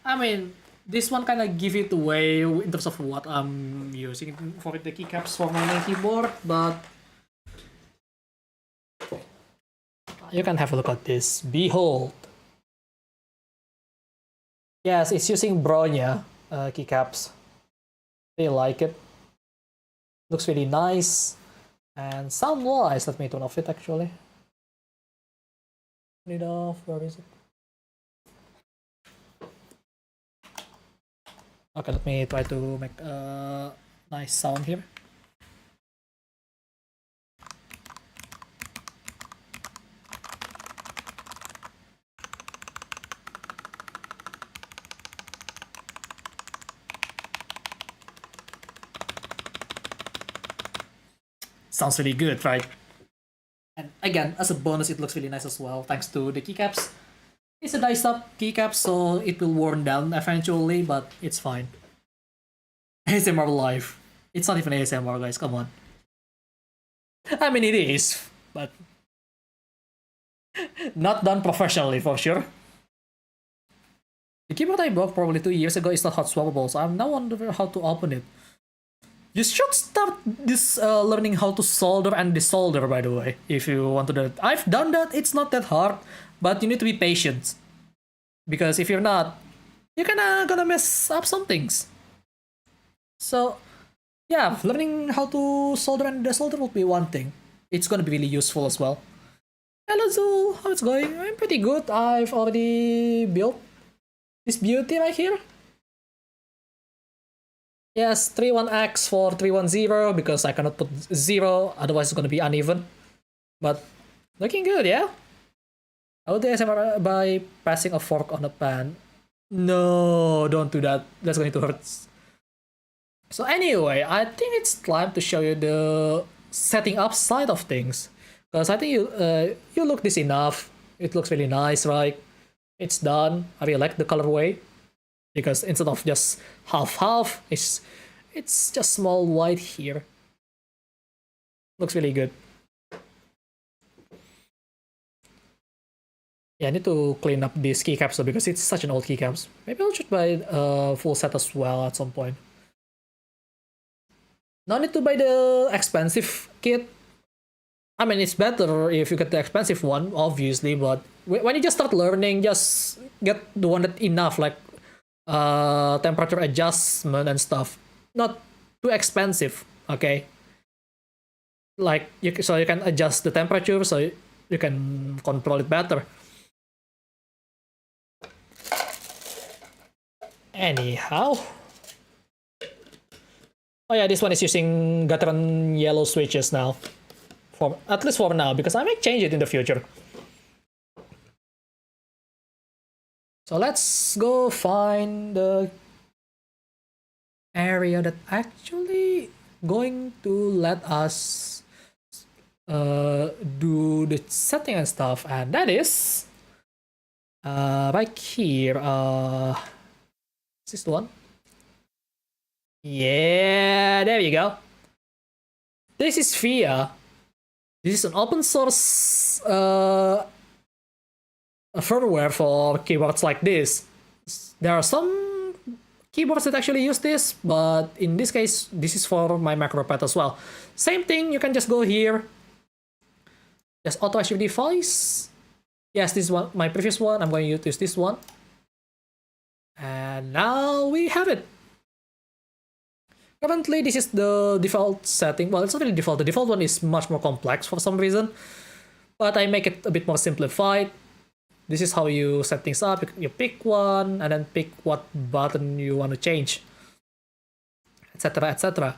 I mean, this one kind of give it away in terms of what I'm using for the keycaps for my main keyboard, but you can have a look at this. Behold. Yes, it's using Bronya keycaps. They like it. Looks really nice. And sound-wise, let me turn off it actually. Turn it off, where is it? Okay, let me try to make a nice sound here. Sounds really good, right? And again, as a bonus, it looks really nice as well, thanks to the keycaps. It's a diced up keycap, so it will worn down eventually, but it's fine. ASMR live. It's not even ASMR, guys, come on. I mean, it is, but not done professionally for sure. The keyboard I bought probably 2 years ago is not hot swappable, so I'm now wondering how to open it. You should start this learning how to solder and desolder, by the way, if you want to do it. I've done that, it's not that hard, but you need to be patient. Because if you're not, you're gonna mess up some things. So, yeah, learning how to solder and desolder will be one thing. It's gonna be really useful as well. Hello Zul, how it's going? I'm pretty good. I've already built this beauty right here. Yes, 31x for 310 because I cannot put 0, otherwise it's gonna be uneven. But looking good, yeah? How do ASMR by pressing a fork on a pan? No, don't do that. That's going to hurt. So anyway, I think it's time to show you the setting up side of things. Because I think you look this enough. It looks really nice, right? It's done. I really like the colorway because instead of just half, it's just small white here. Looks really good. Yeah, I need to clean up these keycaps though because it's such an old keycaps. Maybe I should buy a full set as well at some point. No need to buy the expensive kit. I mean, it's better if you get the expensive one, obviously, but when you just start learning, just get the one that enough, like temperature adjustment and stuff. Not too expensive, okay? Like, so you can adjust the temperature, so you can control it better. Anyhow. Oh yeah, this one is using Gateron yellow switches now. At least for now, because I might change it in the future. So let's go find the area that actually going to let us do the setting and stuff, and that is right here. Is this the one? Yeah, there you go. This is VIA. This is an open source firmware for keyboards like this. There are some keyboards that actually use this, but in this case, this is for my Macropad as well. Same thing, you can just go here. Just auto achieve device. Yes, this is one, my previous one. I'm going to use this one. And now we have it. Currently, this is the default setting. Well, it's not really default. The default one is much more complex for some reason. But I make it a bit more simplified. This is how you set things up. You pick one, and then pick what button you want to change. Etc, etc.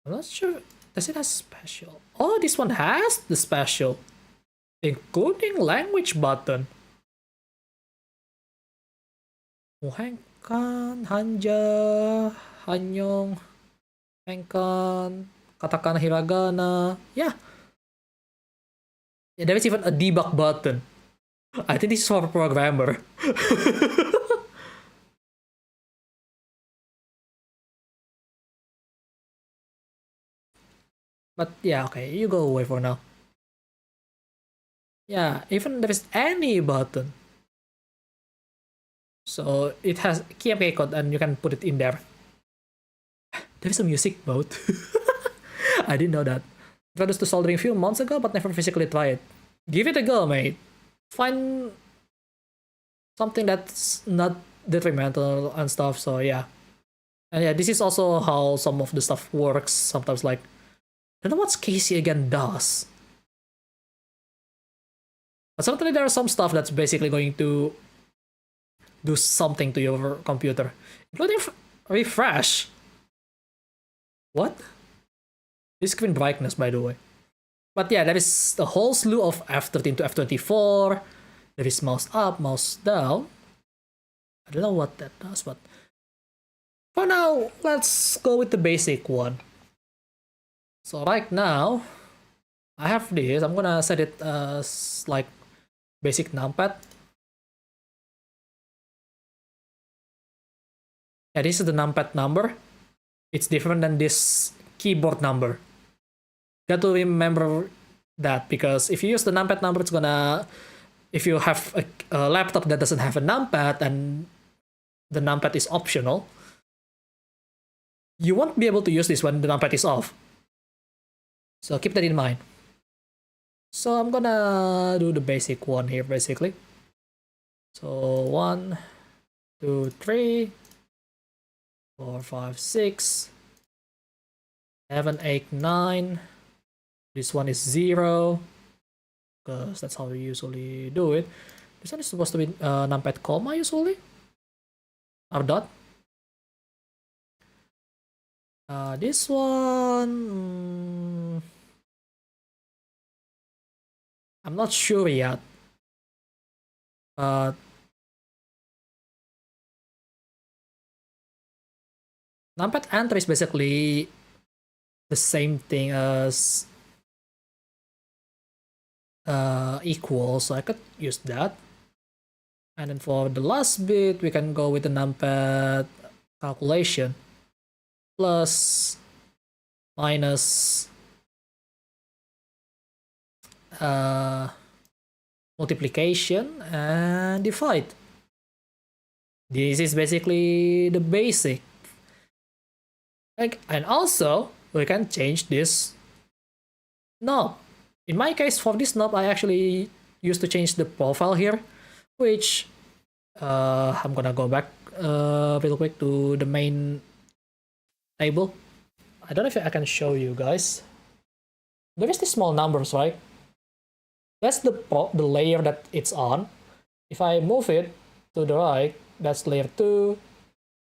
I'm not sure. Does it have special? Oh, this one has the special. Including language button. Muhengkan, Hanja, Hanyong, Henkan, katakana, hiragana. Yeah. There is even a debug button. I think this is for a programmer. But yeah, okay, you go away for now. Yeah, even there is any button. So it has KMK code and you can put it in there. There is a music mode. I didn't know that. Introduced to soldering a few months ago, but never physically tried it. Give it a go, mate. Find something that's not detrimental and stuff, so yeah. And yeah, this is also how some of the stuff works. Sometimes, like, I don't know what Casey again does. But certainly there are some stuff that's basically going to do something to your computer, including refresh. What? This screen brightness, by the way. But yeah, there is a whole slew of F13 to F24. There is mouse up, mouse down. I don't know what that does, but for now, let's go with the basic one. So right now, I have this. I'm gonna set it as like basic numpad. Yeah, this is the numpad number. It's different than this keyboard number. Got to remember that, because if you use the numpad number, it's gonna... If you have a laptop that doesn't have a numpad and the numpad is optional, you won't be able to use this when the numpad is off. So keep that in mind. So I'm gonna do the basic one here, basically. So 1, 2, 3, 4, 5, 6, 7, 8, 9. This one is 0, because that's how we usually do it. This one is supposed to be numpad comma usually, or dot. This one, I'm not sure yet. Numpad enter is basically the same thing as equal, so I could use that. And then for the last bit, we can go with the numpad calculation plus minus multiplication and divide. This is basically the basic. And also, we can change this knob. In my case, for this knob, I actually used to change the profile here, which I'm gonna go back real quick to the main table. I don't know if I can show you guys. There is these small numbers, right? That's the layer that it's on. If I move it to the right, that's layer 2,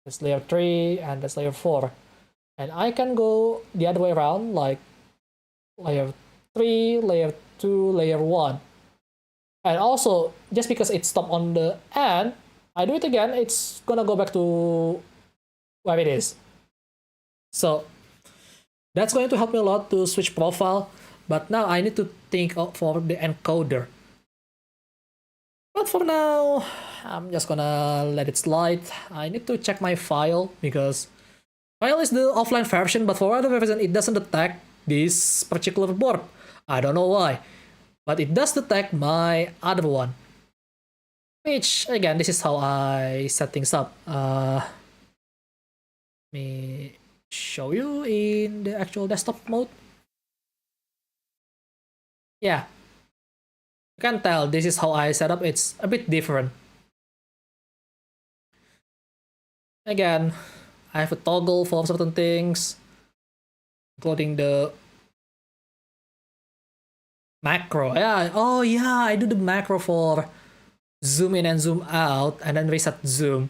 that's layer 3, and that's layer 4. And I can go the other way around, like layer 3, layer 2, layer 1. And also, just because it stopped on the end, I do it again, it's gonna go back to where it is. So that's going to help me a lot to switch profile. But now I need to think for the encoder. But for now, I'm just gonna let it slide. I need to check my file because file is the offline version, but for whatever reason it doesn't detect this particular board. I don't know why, but it does detect my other one. Which again, this is how I set things up. Let me show you in the actual desktop mode. Yeah, you can tell this is how I set up. It's a bit different. Again, I have a toggle for certain things, including the macro. Yeah, oh yeah, I do the macro for zoom in and zoom out, and then reset zoom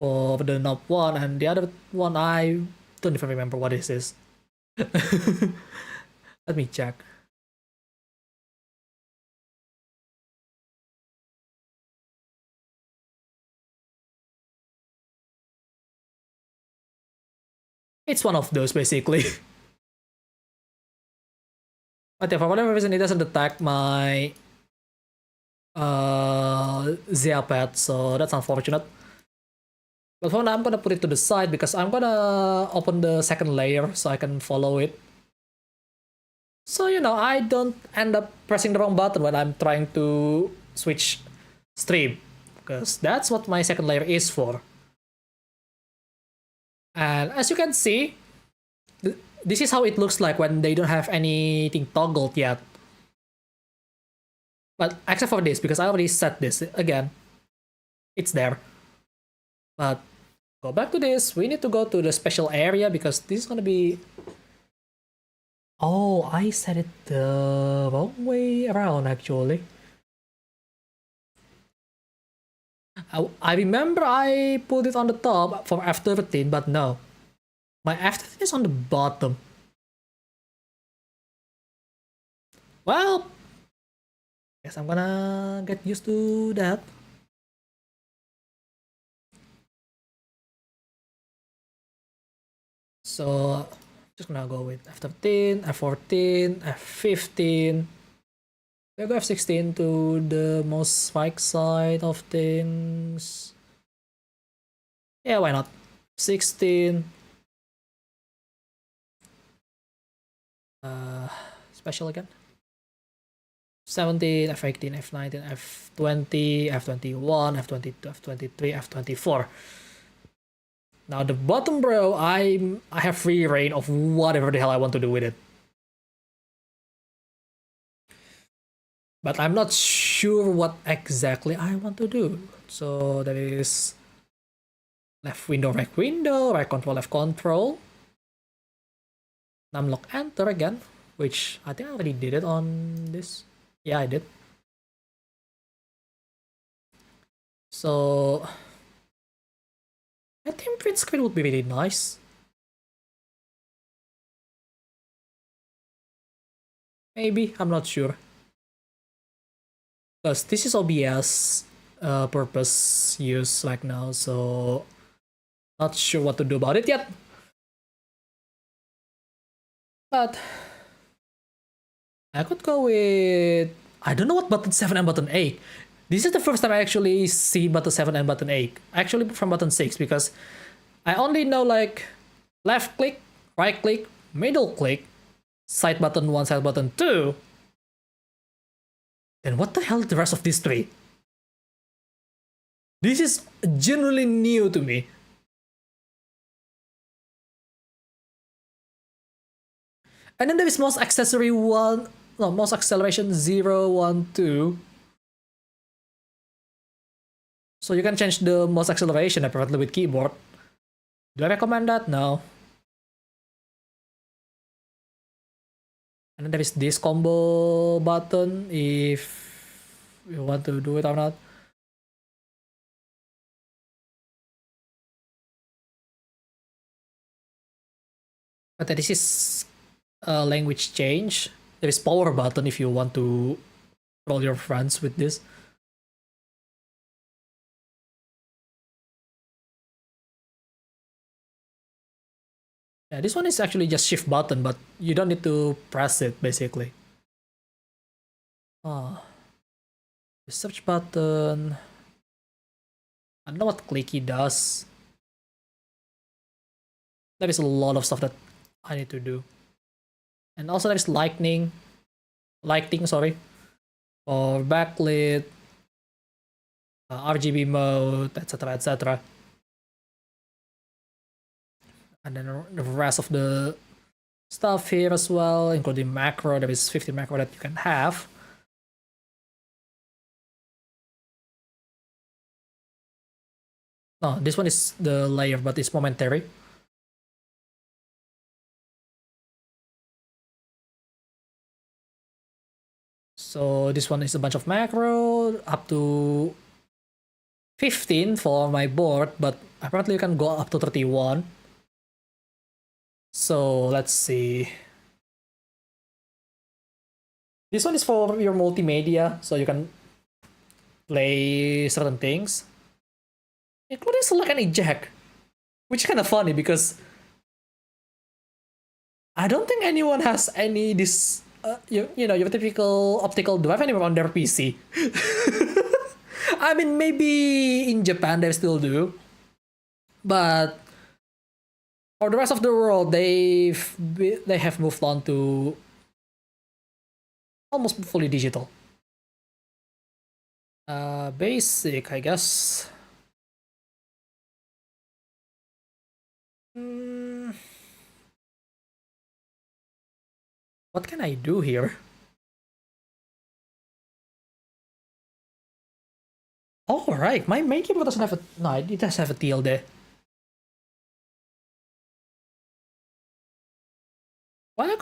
for the knob one, and the other one I don't even remember what this is. Let me check. It's one of those basically. But yeah, for whatever reason, it doesn't detect my Zeapad, so that's unfortunate. But for now, I'm gonna put it to the side because I'm gonna open the second layer so I can follow it. So, you know, I don't end up pressing the wrong button when I'm trying to switch stream, because that's what my second layer is for. And as you can see, this is how it looks like when they don't have anything toggled yet. But except for this, because I already set this again, it's there. But go back to this. We need to go to the special area because this is gonna be. Oh, I set it the wrong way around actually. I remember I put it on the top for F13, but no. My F13 is on the bottom. Well, guess I'm gonna get used to that. So, just gonna go with F13, F14, F15. We'll go F16 to the most right side of things. Yeah, why not? 16. Special again. 17, F18, F19, F20, F21, F22, F23, F24. Now the bottom row, I have free reign of whatever the hell I want to do with it. But I'm not sure what exactly I want to do. So that is left window, right control, left control. Numlock enter again, which I think I already did it on this. Yeah, I did. So I think print screen would be really nice. Maybe, I'm not sure. Because this is OBS purpose use right now, so not sure what to do about it yet. But I could go with I don't know what button 7 and button 8. This is the first time I actually see button 7 and button 8. Actually from button 6, because I only know like left click, right click, middle click, side button 1, side button 2. Then what the hell is the rest of these 3? This is genuinely new to me. And then there is mouse accessory 1, no, mouse acceleration 0, 1, 2. So you can change the mouse acceleration apparently with keyboard. Do I recommend that? No. And then there is this combo button if you want to do it or not. But this is a language change. There is power button if you want to roll your friends with this. Yeah, this one is actually just shift button, but you don't need to press it basically. The search button. I don't know what clicky does. There is a lot of stuff that I need to do. And also there's lighting, sorry, or backlit, RGB mode, etc, etc. And then the rest of the stuff here as well, including macro. There is 50 macro that you can have. No, this one is the layer, but it's momentary. So this one is a bunch of macro, up to 15 for my board, but apparently you can go up to 31. So let's see. This one is for your multimedia, so you can play certain things, including select and eject, which is kind of funny because I don't think anyone has any this you know, your typical optical drive anymore on their PC. I mean, maybe in Japan they still do, but for the rest of the world, they have moved on to almost fully digital. Basic, I guess. What can I do here? Oh, right. My main keyboard doesn't have a... No, it does have a tilde. Well,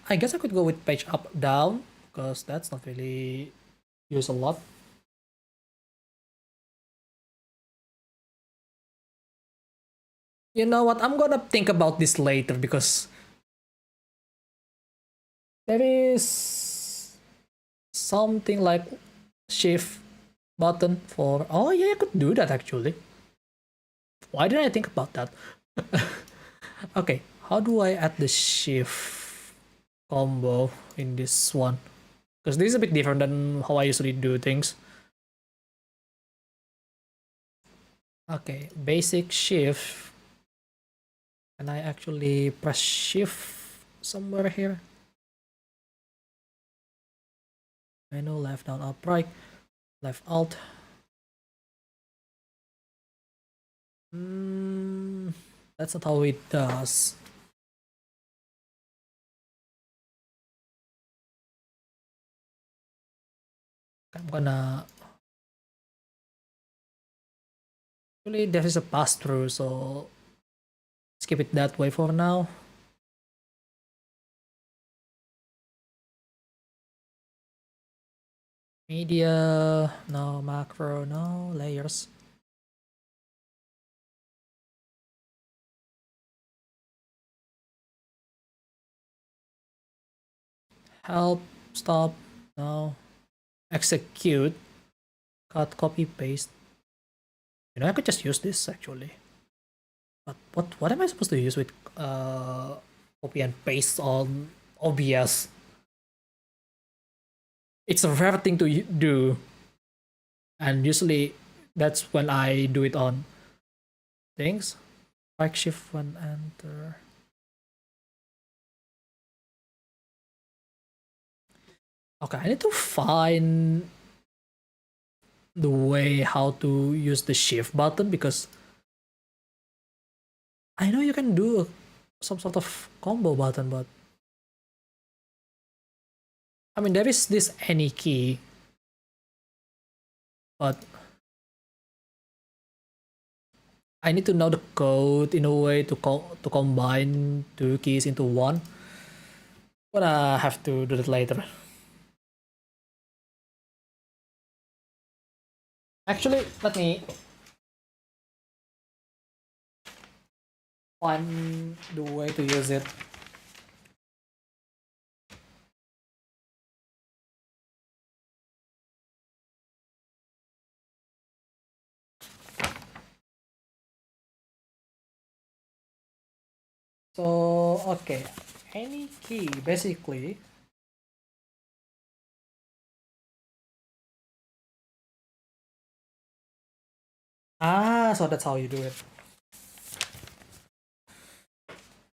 I guess I could go with page up, down, because that's not really used a lot. You know what? I'm gonna think about this later because there is something like shift button for... Oh yeah, I could do that actually. Why didn't I think about that? Okay, how do I add the shift combo in this one? Because this is a bit different than how I usually do things. Okay, basic shift. Can I actually press shift somewhere here? Menu, left, down, up, right, left, alt. That's not how it does. I'm gonna... Actually, there is a pass-through, so skip it that way for now. Media, no. Macro, no. Layers. Help, stop, no. Execute, cut, copy, paste. You know, I could just use this actually. But what am I supposed to use with copy and paste on OBS? it's a rare thing to do, and usually that's when I do it on things. Right shift one enter. Okay, I need to find the way how to use the shift button, because I know you can do some sort of combo button, but I mean there is this any key, but I need to know the code in a way to combine two keys into one. But I have to do that later. Actually, let me find the way to use it. So, okay, any key basically. Ah, so that's how you do it.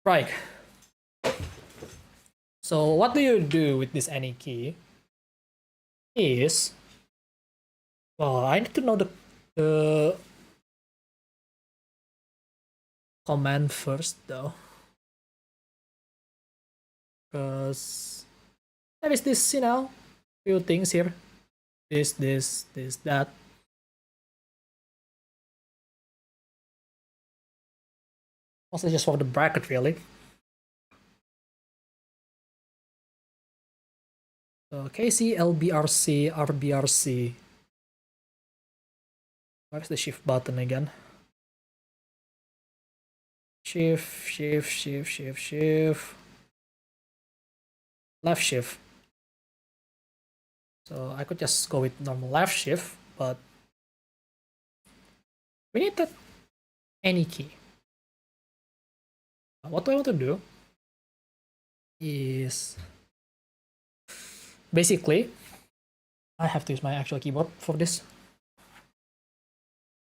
Right. So what do you do with this any key is, well, I need to know the command first though, because there is this, you know, few things here, this, that. Also just for the bracket really. So KC, LBRC, RBRC. Where's the shift button again? Shift, shift, shift, shift, shift. Left shift. So I could just go with normal left shift, but we need that any key. What do I want to do is basically I have to use my actual keyboard for this.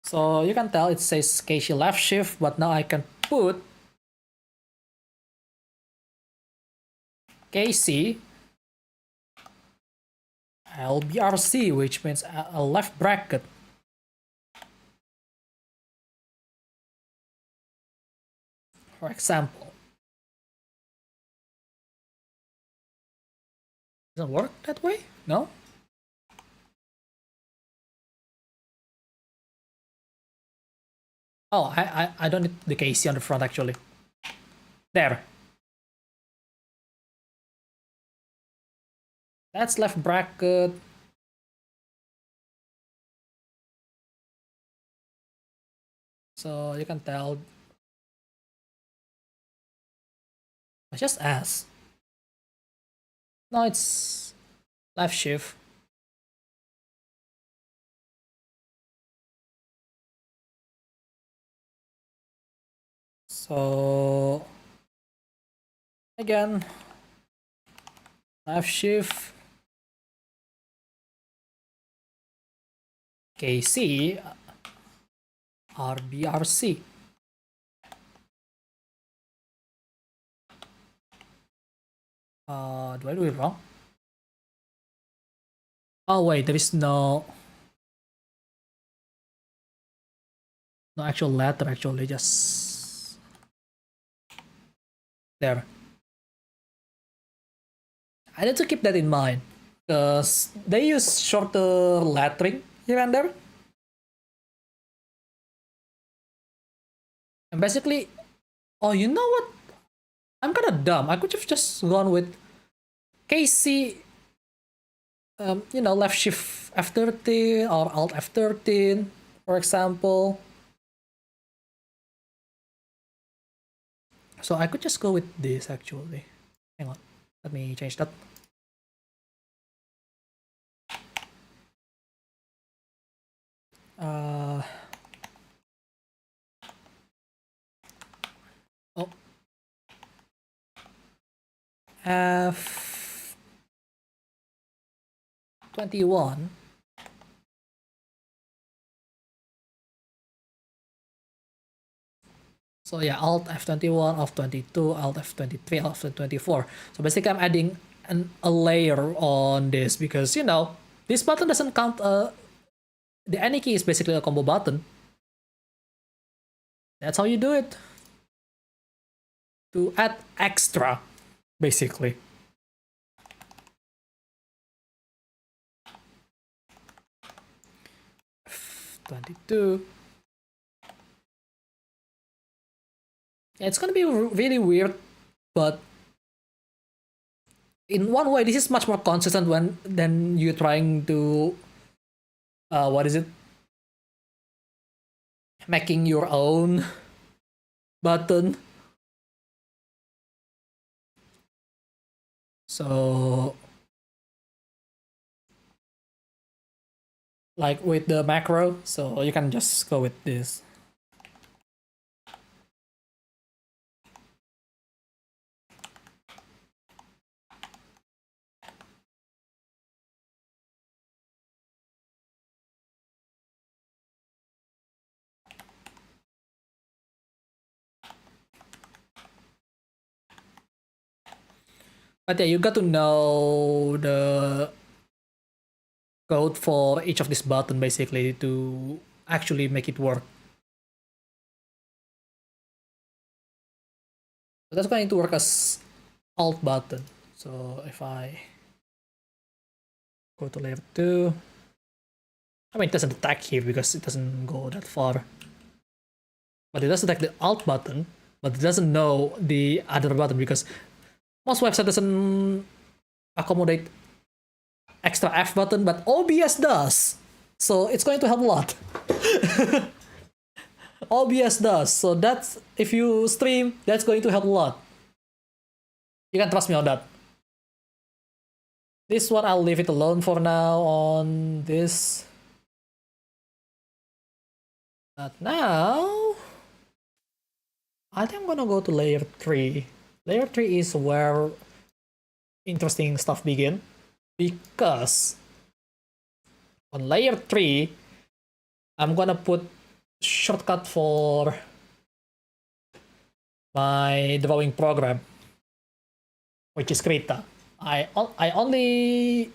So you can tell it says KC left shift, but now I can put KC LBRC, which means a left bracket. For example, doesn't work that way? No? Oh, I don't need the KC on the front actually. There. That's left bracket. So you can tell. I just ask. No, it's left shift. So again, left shift KC RBRC. Do I do it wrong? Oh wait, there is no actual letter actually, just there. I need to keep that in mind because they use shorter lettering here and there. And basically, oh, you know what? I'm kind of dumb. I could have just gone with KC, you know, left shift F13 or Alt F13, for example. So I could just go with this actually. Hang on, let me change that. Oh. F 21. So yeah, Alt F21, Alt 22, Alt F23, Alt F24. So basically I'm adding a layer on this because, you know, this button doesn't count, the any key is basically a combo button. That's how you do it. To add extra, basically. F22. Yeah, it's gonna be really weird, but in one way, this is much more consistent than you trying to, what is it? Making your own button. So, like with the macro, so you can just go with this. But yeah, you got to know the code for each of this button basically to actually make it work. So that's going to work as Alt button. So if I go to layer 2, I mean it doesn't attack here because it doesn't go that far. But it does attack the Alt button, but it doesn't know the other button because most website doesn't accommodate extra F button, but OBS does. So it's going to help a lot. OBS does. So that's, if you stream, that's going to help a lot. You can trust me on that. This one, I'll leave it alone for now on this. But now, I think I'm gonna go to layer 3. Layer 3 is where interesting stuff begin, because on layer 3, I'm gonna put shortcut for my drawing program, which is Krita. I only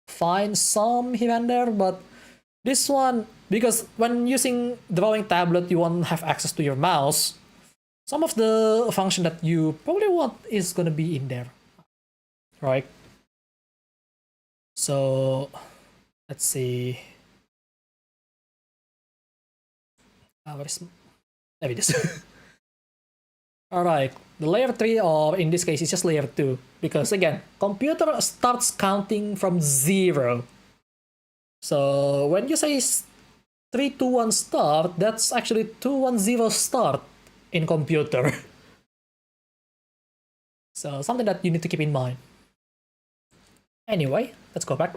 find some here and there, but this one, because when using drawing tablet, you won't have access to your mouse. Some of the function that you probably want is gonna be in there, right? So let's see. There it is. Alright, the layer 3, or in this case, it's just layer 2. Because again, computer starts counting from 0. So when you say 3, 2, 1 start, that's actually 2, 1, 0 start in computer. So something that you need to keep in mind. Anyway, let's go back.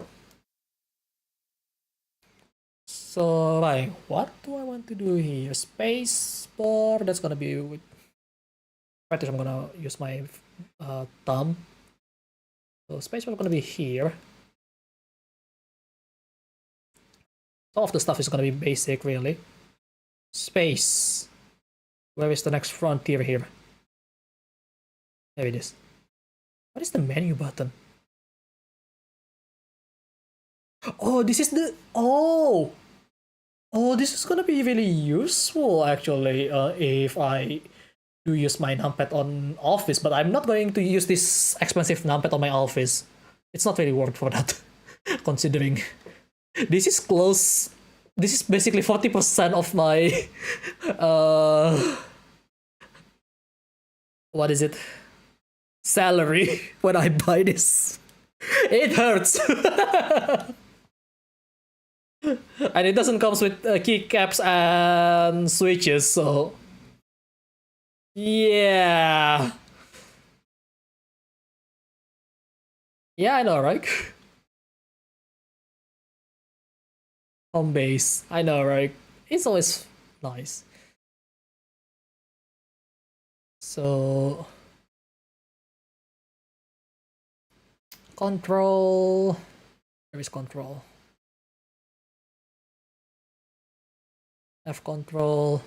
So, right, what do I want to do here? Space bar, that's gonna be with. Right, I'm gonna use my thumb. So space bar is gonna be here. Some of the stuff is gonna be basic, really. Space. Where is the next frontier here? There it is. What is the menu button? Oh, this is the. Oh! Oh, this is gonna be really useful, actually, if I do use my numpad on Office, but I'm not going to use this expensive numpad on my Office. It's not really worth for that, considering this is close. This is basically 40% of my what is it? Salary when I buy this. It hurts. And it doesn't come with keycaps and switches, so yeah. Yeah, I know, right? Home base. I know, right? It's always nice. So control. There is control. F control.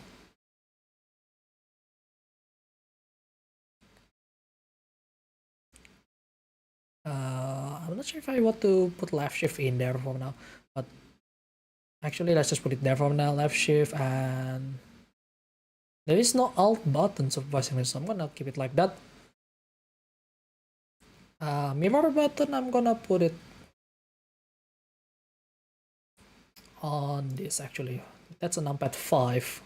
I'm not sure if I want to put left shift in there for now, but actually let's just put it there for now. Left shift, and there is no alt button surprisingly, so I'm gonna keep it like that. Mirror button, I'm gonna put it on this actually. That's a numpad 5.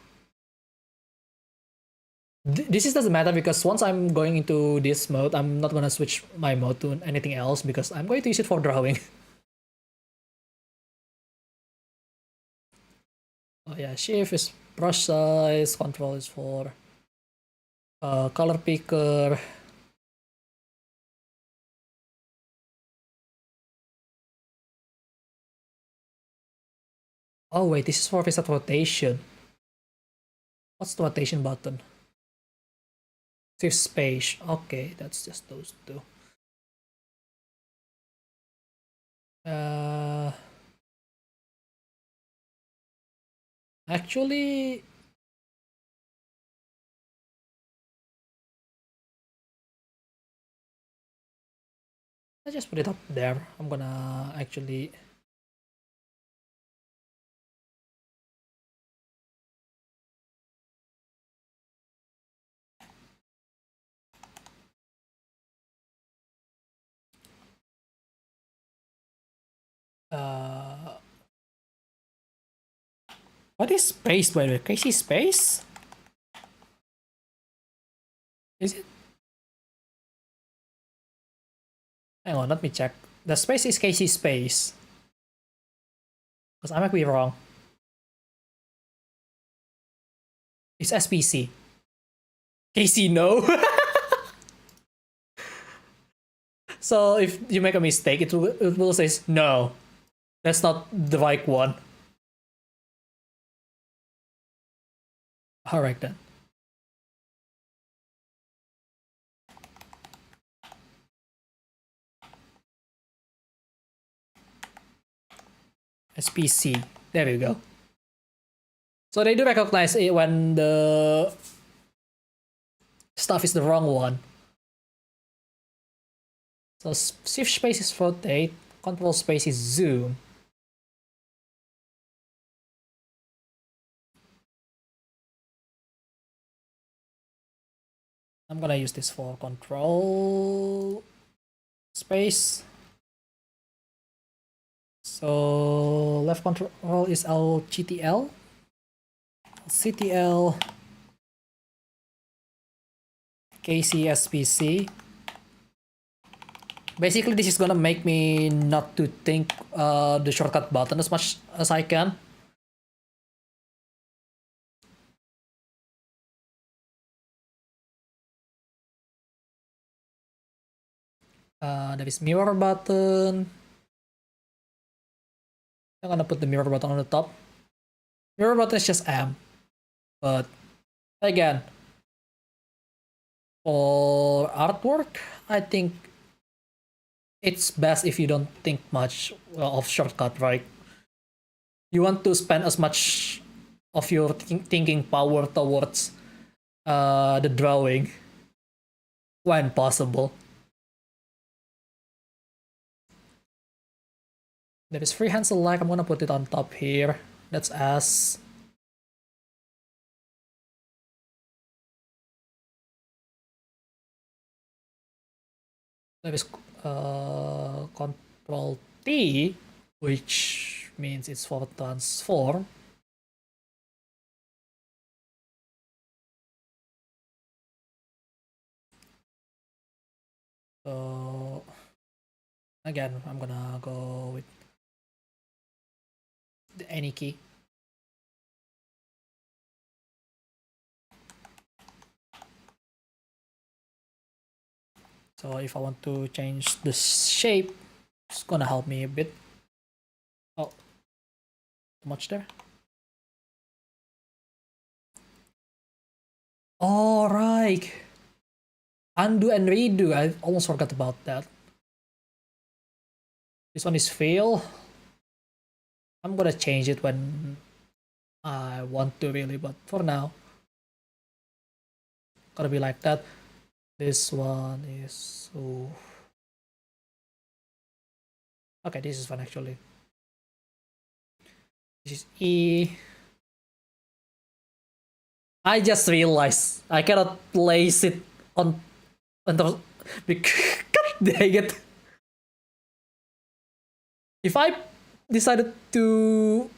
This doesn't matter because once I'm going into this mode, I'm not gonna switch my mode to anything else because I'm going to use it for drawing. Oh yeah, shift is brush size, control is for color picker. Oh wait, this is for reset rotation. What's the rotation button? Fifth space. Okay, that's just those two. Actually, I just put it up there. I'm gonna actually what is space by the way? Casey space? Is it? Hang on, let me check. The space is Casey space. Because I might be wrong. It's SPC. Casey, no. So if you make a mistake, it will say no. That's not the right one. Alright then. SPC. There we go. So they do recognize it when the stuff is the wrong one. So shift space is rotate, control space is zoom. I'm gonna use this for control space. So left control is LGTL, CTL, KCSPC. Basically, this is gonna make me not to think the shortcut button as much as I can. There is mirror button. I'm gonna put the mirror button on the top. Mirror button is just M, but again, for artwork, I think it's best if you don't think much of shortcut, right? You want to spend as much of your thinking power towards the drawing when possible. There is freehand select. I'm gonna put it on top here. That's S. There is Control T, which means it's for transform. So again, I'm gonna go with the any key. So if I want to change the shape, it's gonna help me a bit. Oh, too much there. All right. Undo and redo. I almost forgot about that. This one is fail. I'm gonna change it when I want to really, but for now, gonna be like that. This one is okay. This is fun actually. This is E. I just realized I cannot place it on the God dang it. If I decided to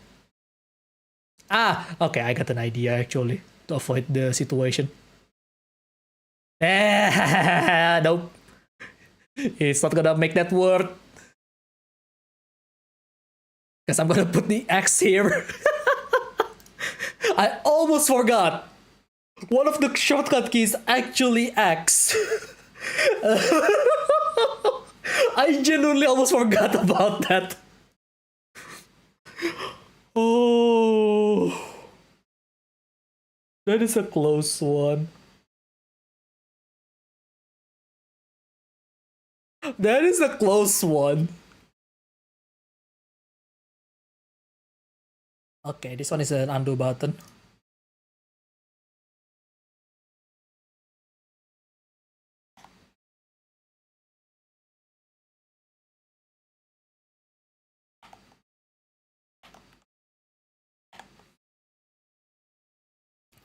okay, I got an idea actually to avoid the situation. Nope. It's not gonna make that work. Because I'm gonna put the X here. I almost forgot. One of the shortcut keys actually X. I genuinely almost forgot about that. Oh, that is a close one. That is a close one. Okay, this one is an undo button.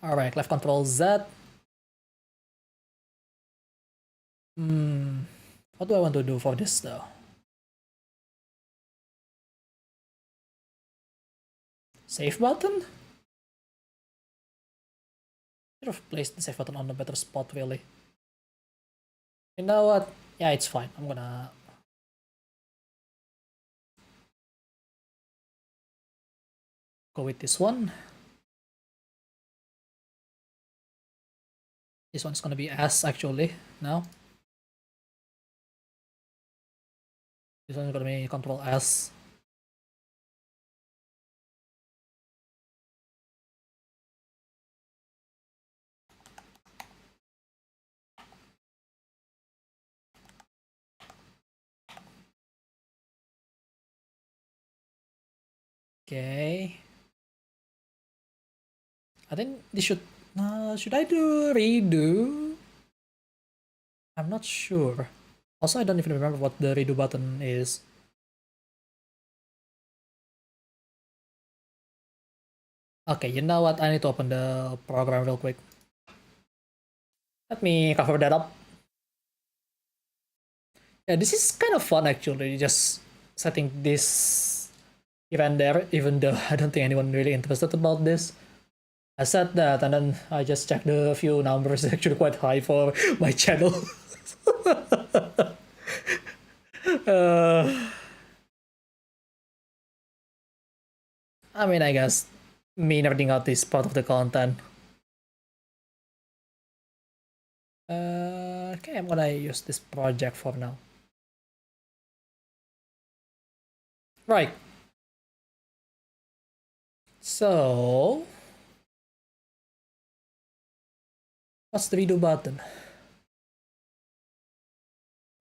Alright, left control Z. What do I want to do for this though? Save button? Should have placed the save button on a better spot really. You know what? Yeah, it's fine. I'm gonna go with this one. This one's gonna be S actually now. This one's gonna be control S. Okay. I think this should I do redo? I'm not sure. Also, I don't even remember what the redo button is. Okay, you know what? I need to open the program real quick. Let me cover that up. Yeah, this is kind of fun actually, just setting this event there, even though I don't think anyone really interested about this. I said that and then I just checked the few numbers, actually quite high for my channel. I mean, I guess me nerding out is part of the content. Okay, I'm gonna use this project for now. Right. So, what's the redo button?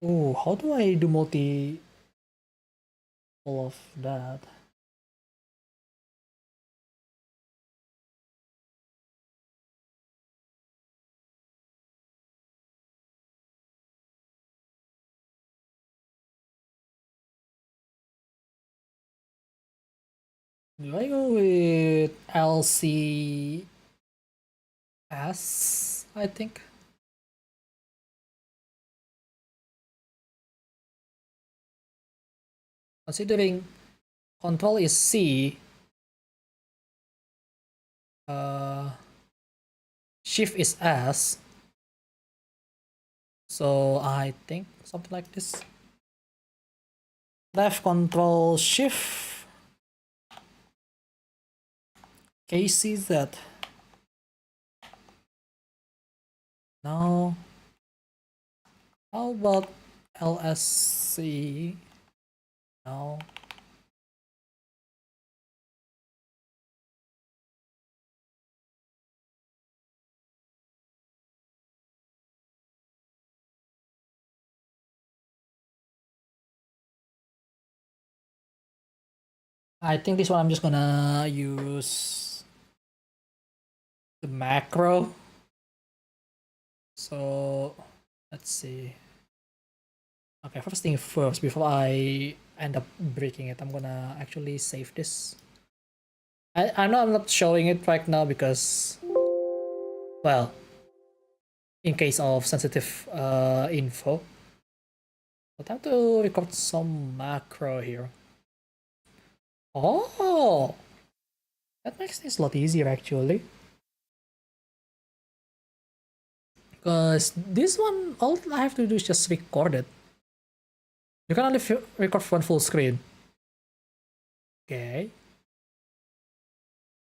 Oh, how do I do multi all of that? Do I go with LCS? I think. Considering control is C, shift is S, so I think something like this. Left control shift KCZ. No. How about LSC? No. I think this one I'm just gonna use the macro. So let's see. Okay, first thing first, before I end up breaking it, I'm gonna actually save this. I know I'm not showing it right now because, well, in case of sensitive info. But I have to record some macro here. Oh, that makes things a lot easier actually. Because this one, all I have to do is just record it. You can only record one full screen. Okay.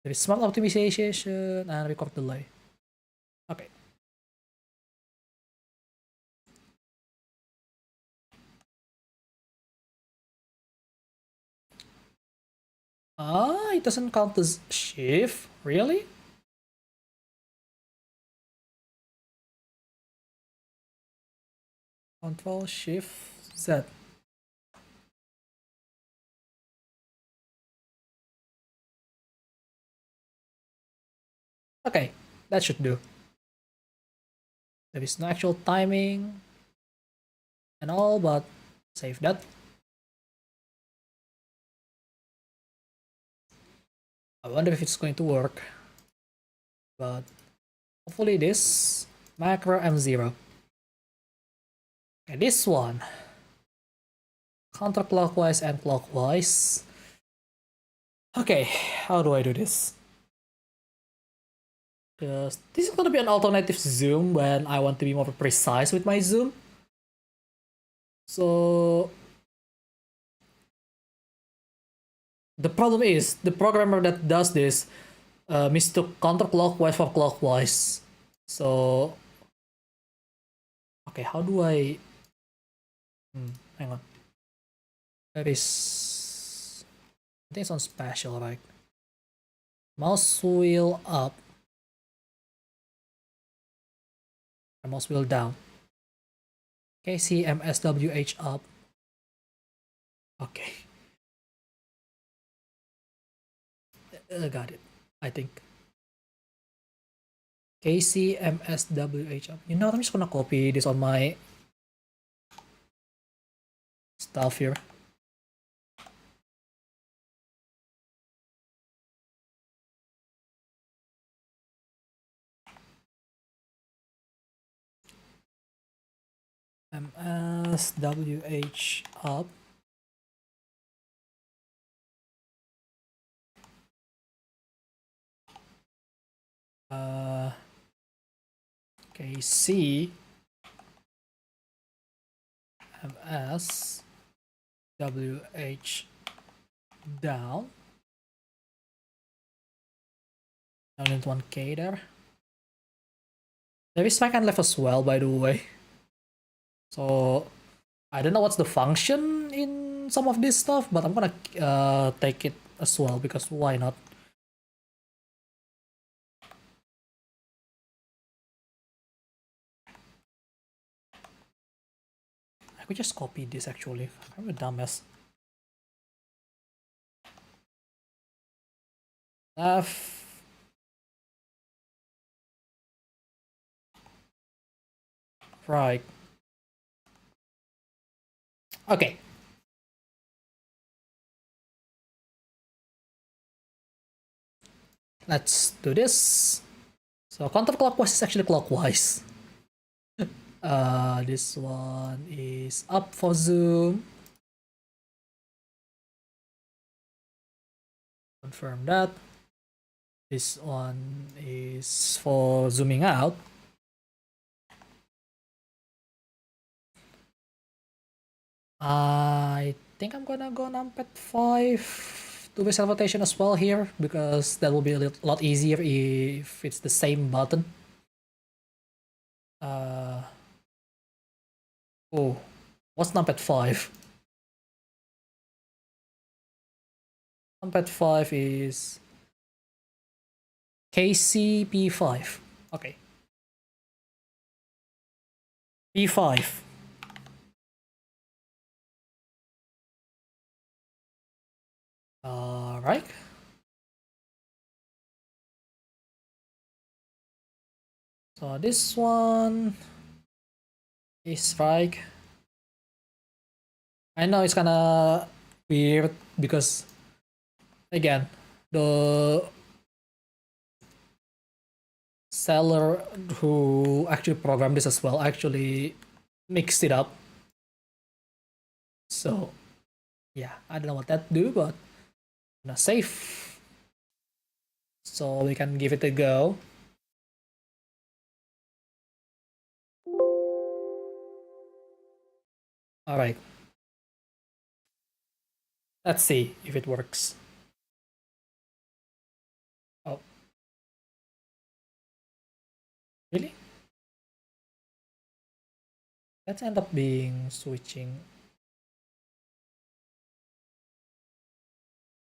There is smart optimization and record delay. Okay. Ah, it doesn't count as shift? Really? Control Shift Z. Okay, that should do. There is no actual timing and all, but save that. I wonder if it's going to work, but hopefully this macro M0. Okay, this one counterclockwise and clockwise. Okay, how do I do this? Because this is gonna be an alternative zoom when I want to be more precise with my zoom. So the problem is the programmer that does this mistook counterclockwise for clockwise. So okay, how do I? Hang on. There is. I think it's on special, right? Mouse wheel up. Mouse wheel down. KCMSWH up. Okay. Got it. I think. KCMSWH up. You know what? I'm just gonna copy this on my stuff here. MSWH up. KC MS WH down. Down into 1K there. There is back and left as well, by the way. So I don't know what's the function in some of this stuff, but I'm gonna take it as well because why not? I could just copy this actually. I'm a dumbass. Left. Right. Okay. Let's do this. So counterclockwise is actually clockwise. This one is up for zoom. Confirm that. This one is for zooming out. I think I'm gonna go numpad 5 to visual rotation as well here because that will be a lot easier if it's the same button. Oh, what's numpad 5? Numpad 5 is KCP5. Okay. P5. Right? So this one is strike. I know it's kinda weird because again the seller who actually programmed this as well actually mixed it up. So yeah, I don't know what that do, but I'm not safe. So we can give it a go. Alright. Let's see if it works. Oh. Really? Let's end up being switching.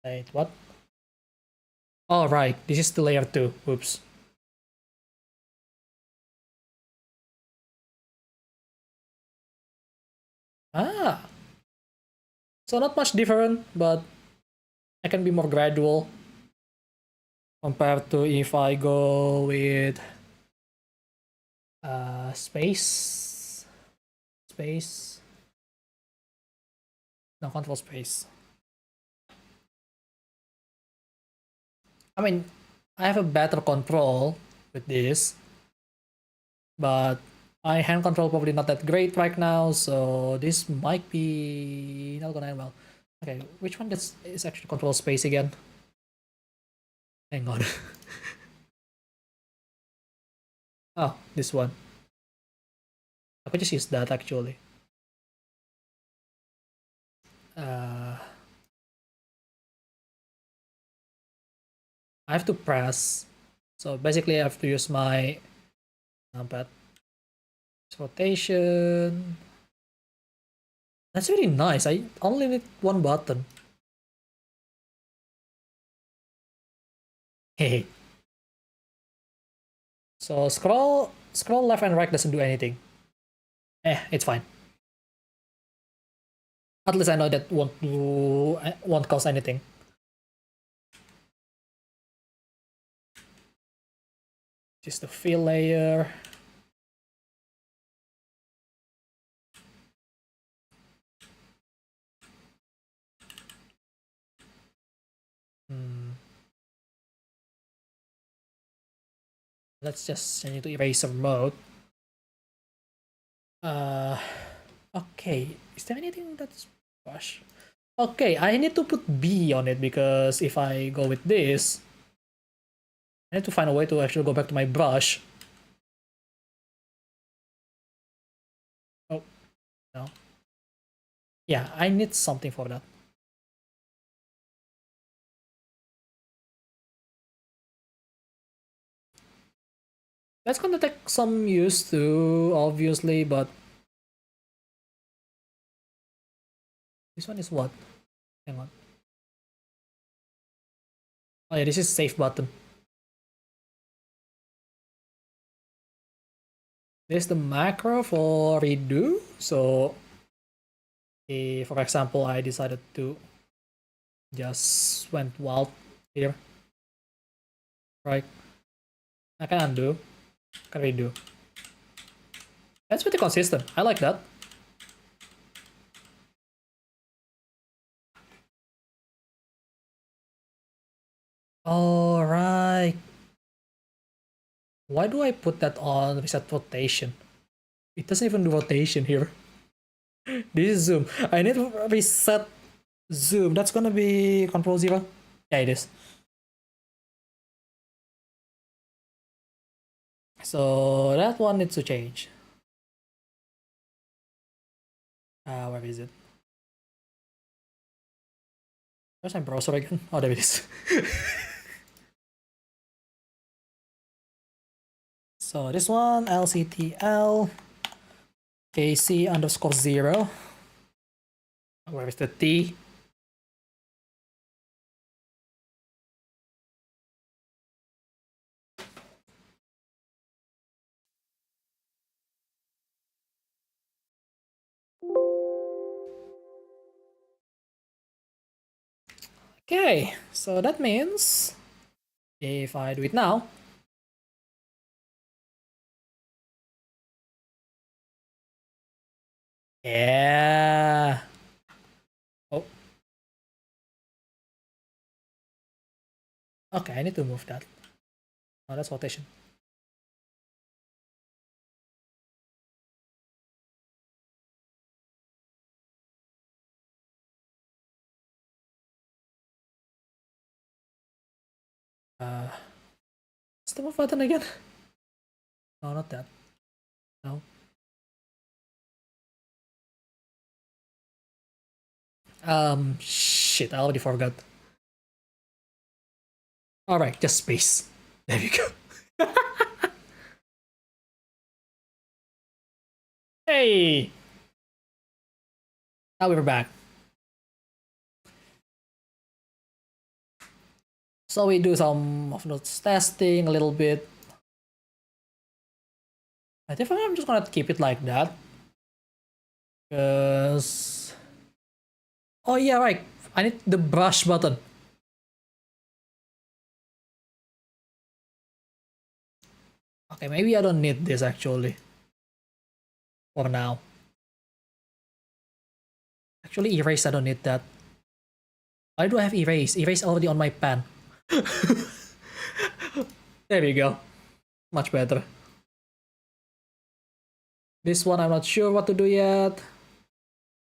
Wait, what? Oh, right. This is the layer 2. Oops. Ah. So not much different, but I can be more gradual compared to if I go with space. Space. No, control space. I mean, I have a better control with this, but my hand control probably not that great right now, so this might be not gonna end well. Okay, which one is actually control space again? Hang on. Oh, this one. I could just use that actually. Uh, I have to press, so basically I have to use my numpad. Rotation. That's really nice. I only need one button. Hey. So scroll left and right doesn't do anything. It's fine. At least I know that won't cause anything. Just the fill layer. Let's just change it to eraser mode. Okay. Is there anything that's brush? Okay, I need to put B on it because if I go with this, I need to find a way to actually go back to my brush. Oh, no. Yeah, I need something for that. That's gonna take some use too, obviously, but this one is what? Hang on. Oh yeah, this is save button. This is the macro for redo. So if, for example, I decided to just went wild here, right? I can undo, can redo. That's pretty consistent. I like that. All right. Why do I put that on reset rotation? It doesn't even do rotation here. This is zoom. I need to reset zoom. That's gonna be control 0. Yeah, it is. So that one needs to change. Where is it? Where's my browser again? Oh, there it is. So this one, LCTL KC underscore 0. Where is the T? Okay, so that means if I do it now, yeah. Oh, okay, I need to move that. Oh, that's rotation. What's the move button again? No, not that. No. Shit, I already forgot. Alright, just space. There we go. Hey! Now we're back. So we do some of those testing a little bit. I think I'm just gonna keep it like that. Because... Oh yeah, right. I need the brush button. Okay, maybe I don't need this actually. For now. Actually, erase, I don't need that. Why do I have erase? Erase already on my pen. There we go. Much better. This one I'm not sure what to do yet.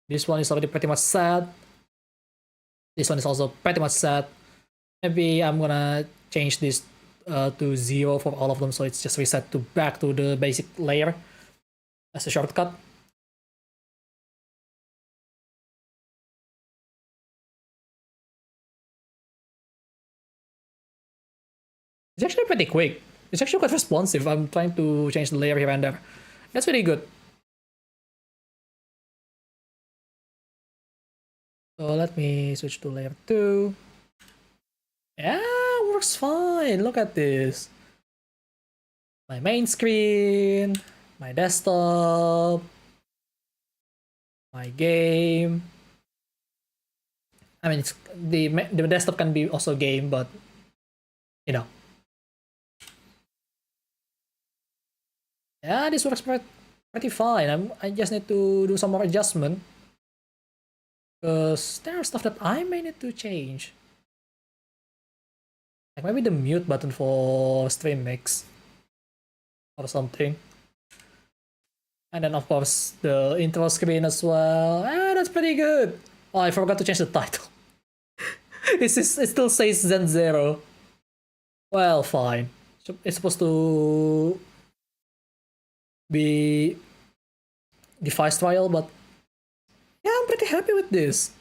This one is already pretty much set. This one is also pretty much set. Maybe I'm gonna change this to 0 for all of them, so it's just reset to back to the basic layer as a shortcut. It's actually pretty quick. It's actually quite responsive. I'm trying to change the layer here and there. That's pretty good. So let me switch to layer 2. Yeah, works fine. Look at this. My main screen, my desktop, my game. I mean, it's the desktop can be also game, but you know. Yeah, this works pretty fine. I just need to do some more adjustment because there are stuff that I may need to change. Like maybe the mute button for stream mix or something. And then of course the intro screen as well. Ah, that's pretty good. Oh, I forgot to change the title. It still says Zen Zero. Well, fine. It's supposed to be device trial, but yeah, I'm pretty happy with this.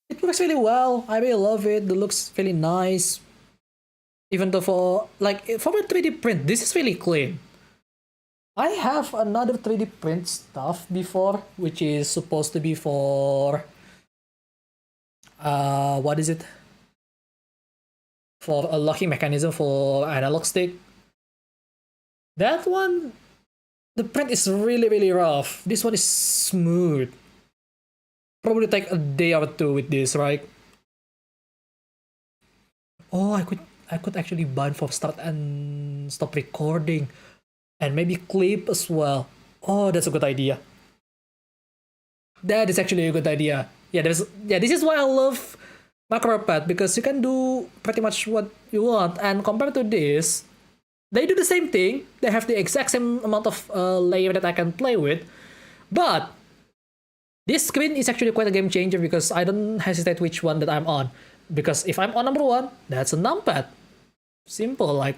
It works really well. I really love it. The looks really nice. Even though for a 3D print, this is really clean. I have another 3D print stuff before, which is supposed to be for what is it? For a locking mechanism for analog stick. That one, the print is really rough. This one is smooth. Probably take a day or two with this, right? Oh, I could actually bind for start and stop recording, and maybe clip as well. Oh, that's a good idea. That is actually a good idea. Yeah, this is why I love Macropad, because you can do pretty much what you want, and compared to this, they do the same thing. They have the exact same amount of layer that I can play with, but this screen is actually quite a game changer because I don't hesitate which one that I'm on. Because if I'm on number 1, that's a numpad. Simple, like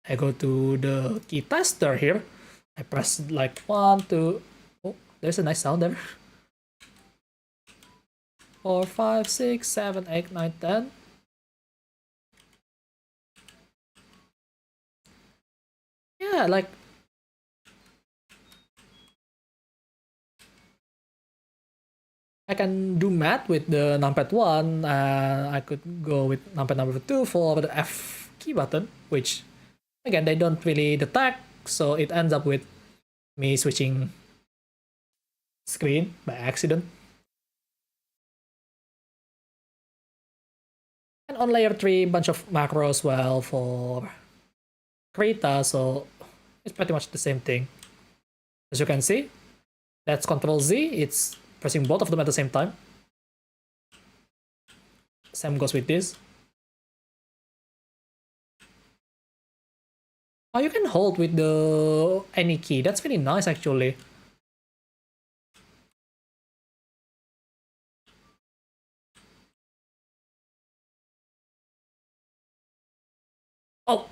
I go to the key tester here. I press like 1, 2. Oh, there's a nice sound there. 4, 5, 6, 7, 8, 9, 10. Yeah, like I can do math with the numpad 1. I could go with numpad number 2 for the F key button, which again they don't really detect, so it ends up with me switching screen by accident. And on layer 3, bunch of macros well for Krita, so it's pretty much the same thing. As you can see, that's Control Z, it's pressing both of them at the same time. Same goes with this. Oh, you can hold with the any key. That's really nice, actually. Oh.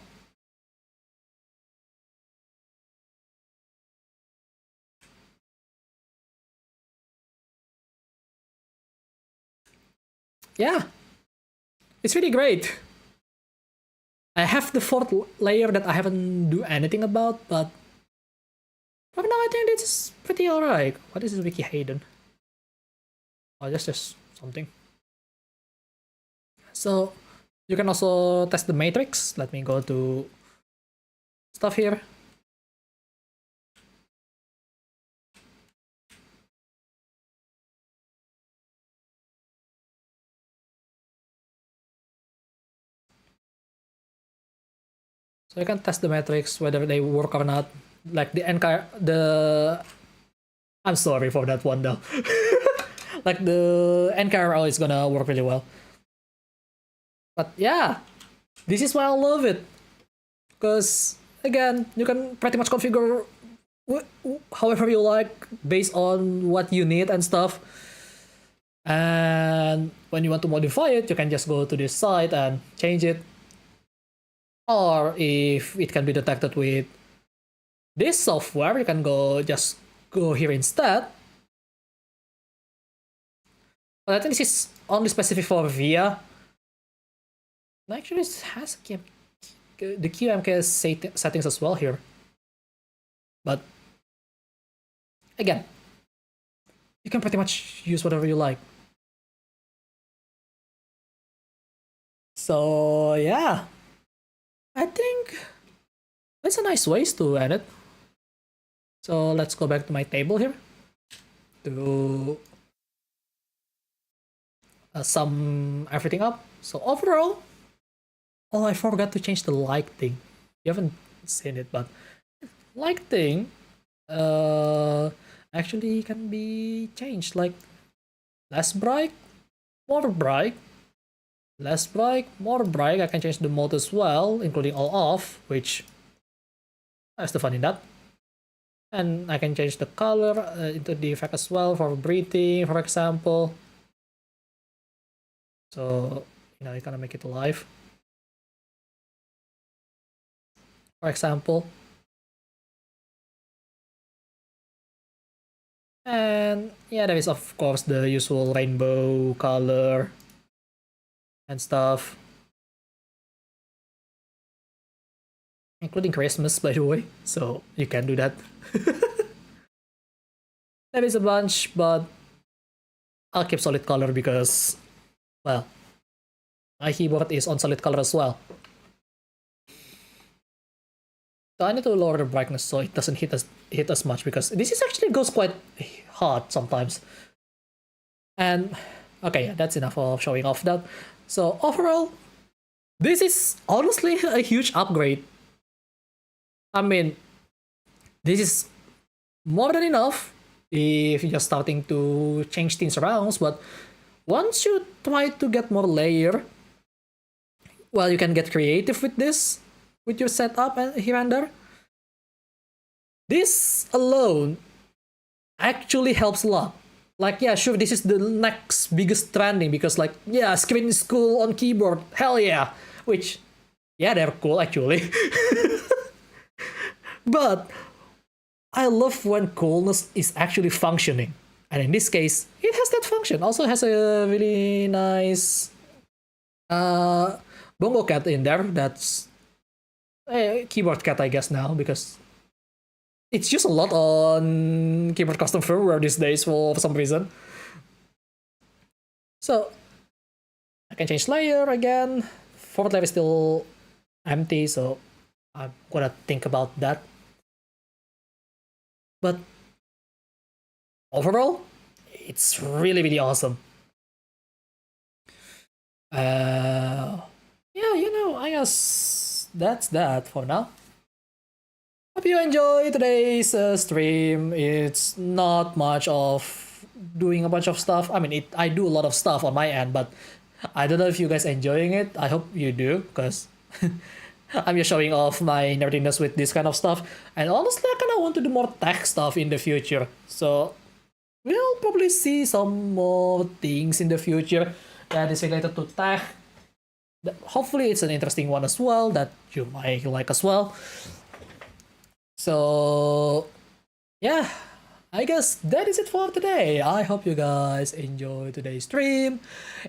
Yeah. It's really great. I have the fourth layer that I haven't do anything about, but for now I think this is pretty alright. What is this Wiki Hayden? Oh, that's just something. So you can also test the matrix. Let me go to stuff here. So you can test the metrics, whether they work or not. Like I'm sorry for that one though. Like the NKRL is gonna work really well. But yeah, this is why I love it. Because again, you can pretty much configure however you like based on what you need and stuff. And when you want to modify it, you can just go to this site and change it. Or if it can be detected with this software, you can just go here instead. But I think this is only specific for VIA. Actually, it has the QMK settings as well here. But again, you can pretty much use whatever you like. So yeah, I think that's a nice ways to end it. So let's go back to my table here to sum everything up. So overall, oh, I forgot to change the light thing. You haven't seen it, but light thing actually can be changed, like less bright, more bright, less bright, more bright. I can change the mode as well, including all off, which has the fun in that. And I can change the color into the effect as well for breathing, for example. So, you kind of make it alive. For example. And yeah, there is of course the usual rainbow color and stuff. Including Christmas, by the way, so you can do that. There is a bunch, but I'll keep solid color because, well, my keyboard is on solid color as well. So I need to lower the brightness so it doesn't hit as much, because this is actually goes quite hard sometimes. And okay, yeah, that's enough of showing off that. So overall, this is honestly a huge upgrade. I mean, this is more than enough if you're just starting to change things around, but once you try to get more layer, well, you can get creative with this, with your setup and here and there. This alone actually helps a lot. Like, yeah, sure, this is the next biggest trending, because like, yeah, screen is cool on keyboard, hell yeah. Which, yeah, they're cool actually. But I love when coolness is actually functioning. And in this case, it has that function. Also has a really nice bongo cat in there. That's a keyboard cat, I guess, now, because it's used a lot on keyboard custom firmware these days for some reason. So I can change layer again. Fourth layer is still empty, so I'm gonna think about that. But overall, it's really, really awesome. Yeah, I guess that's that for now. Hope you enjoy today's stream. It's not much of doing a bunch of stuff. I mean, I do a lot of stuff on my end, but I don't know if you guys enjoying it. I hope you do, because I'm just showing off my nerdiness with this kind of stuff. And honestly, I kind of want to do more tech stuff in the future. So we'll probably see some more things in the future that is related to tech. Hopefully, it's an interesting one as well that you might like as well. So, yeah, I guess that is it for today. I hope you guys enjoy today's stream.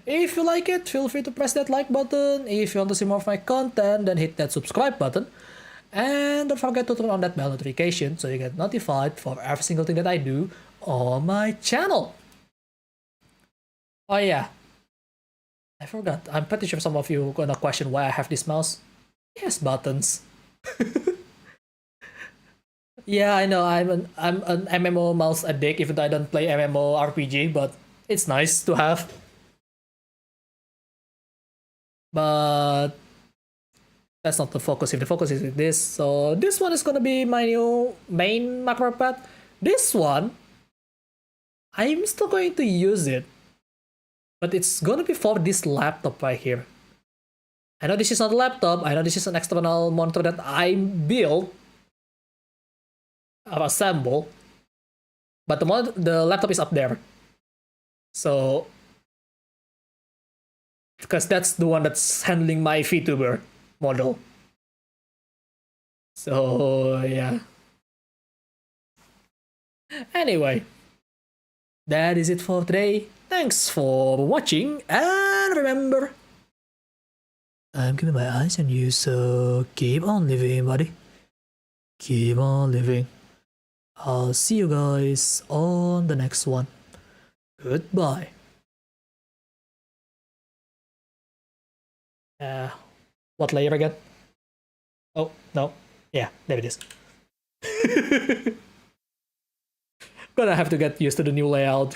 If you like it, feel free to press that like button. If you want to see more of my content, then hit that subscribe button. And don't forget to turn on that bell notification so you get notified for every single thing that I do on my channel. Oh yeah, I forgot. I'm pretty sure some of you are gonna question why I have this mouse. It has buttons. Yeah, I know. I'm an MMO mouse addict, even though I don't play MMO RPG, but it's nice to have. But that's not the focus. If the focus is this, so this one is gonna be my new main Macropad. This one, I'm still going to use it, but it's gonna be for this laptop right here. I know this is not a laptop. I know this is an external monitor that I built, assemble, but the laptop is up there. So, because that's the one that's handling my Vtuber model. So, yeah. Anyway, that is it for today. Thanks for watching, and remember, I'm keeping my eyes on you, so keep on living, buddy. Keep on living. I'll see you guys on the next one. Goodbye. What layer again? Oh, no. Yeah, there it is. Gonna have to get used to the new layout.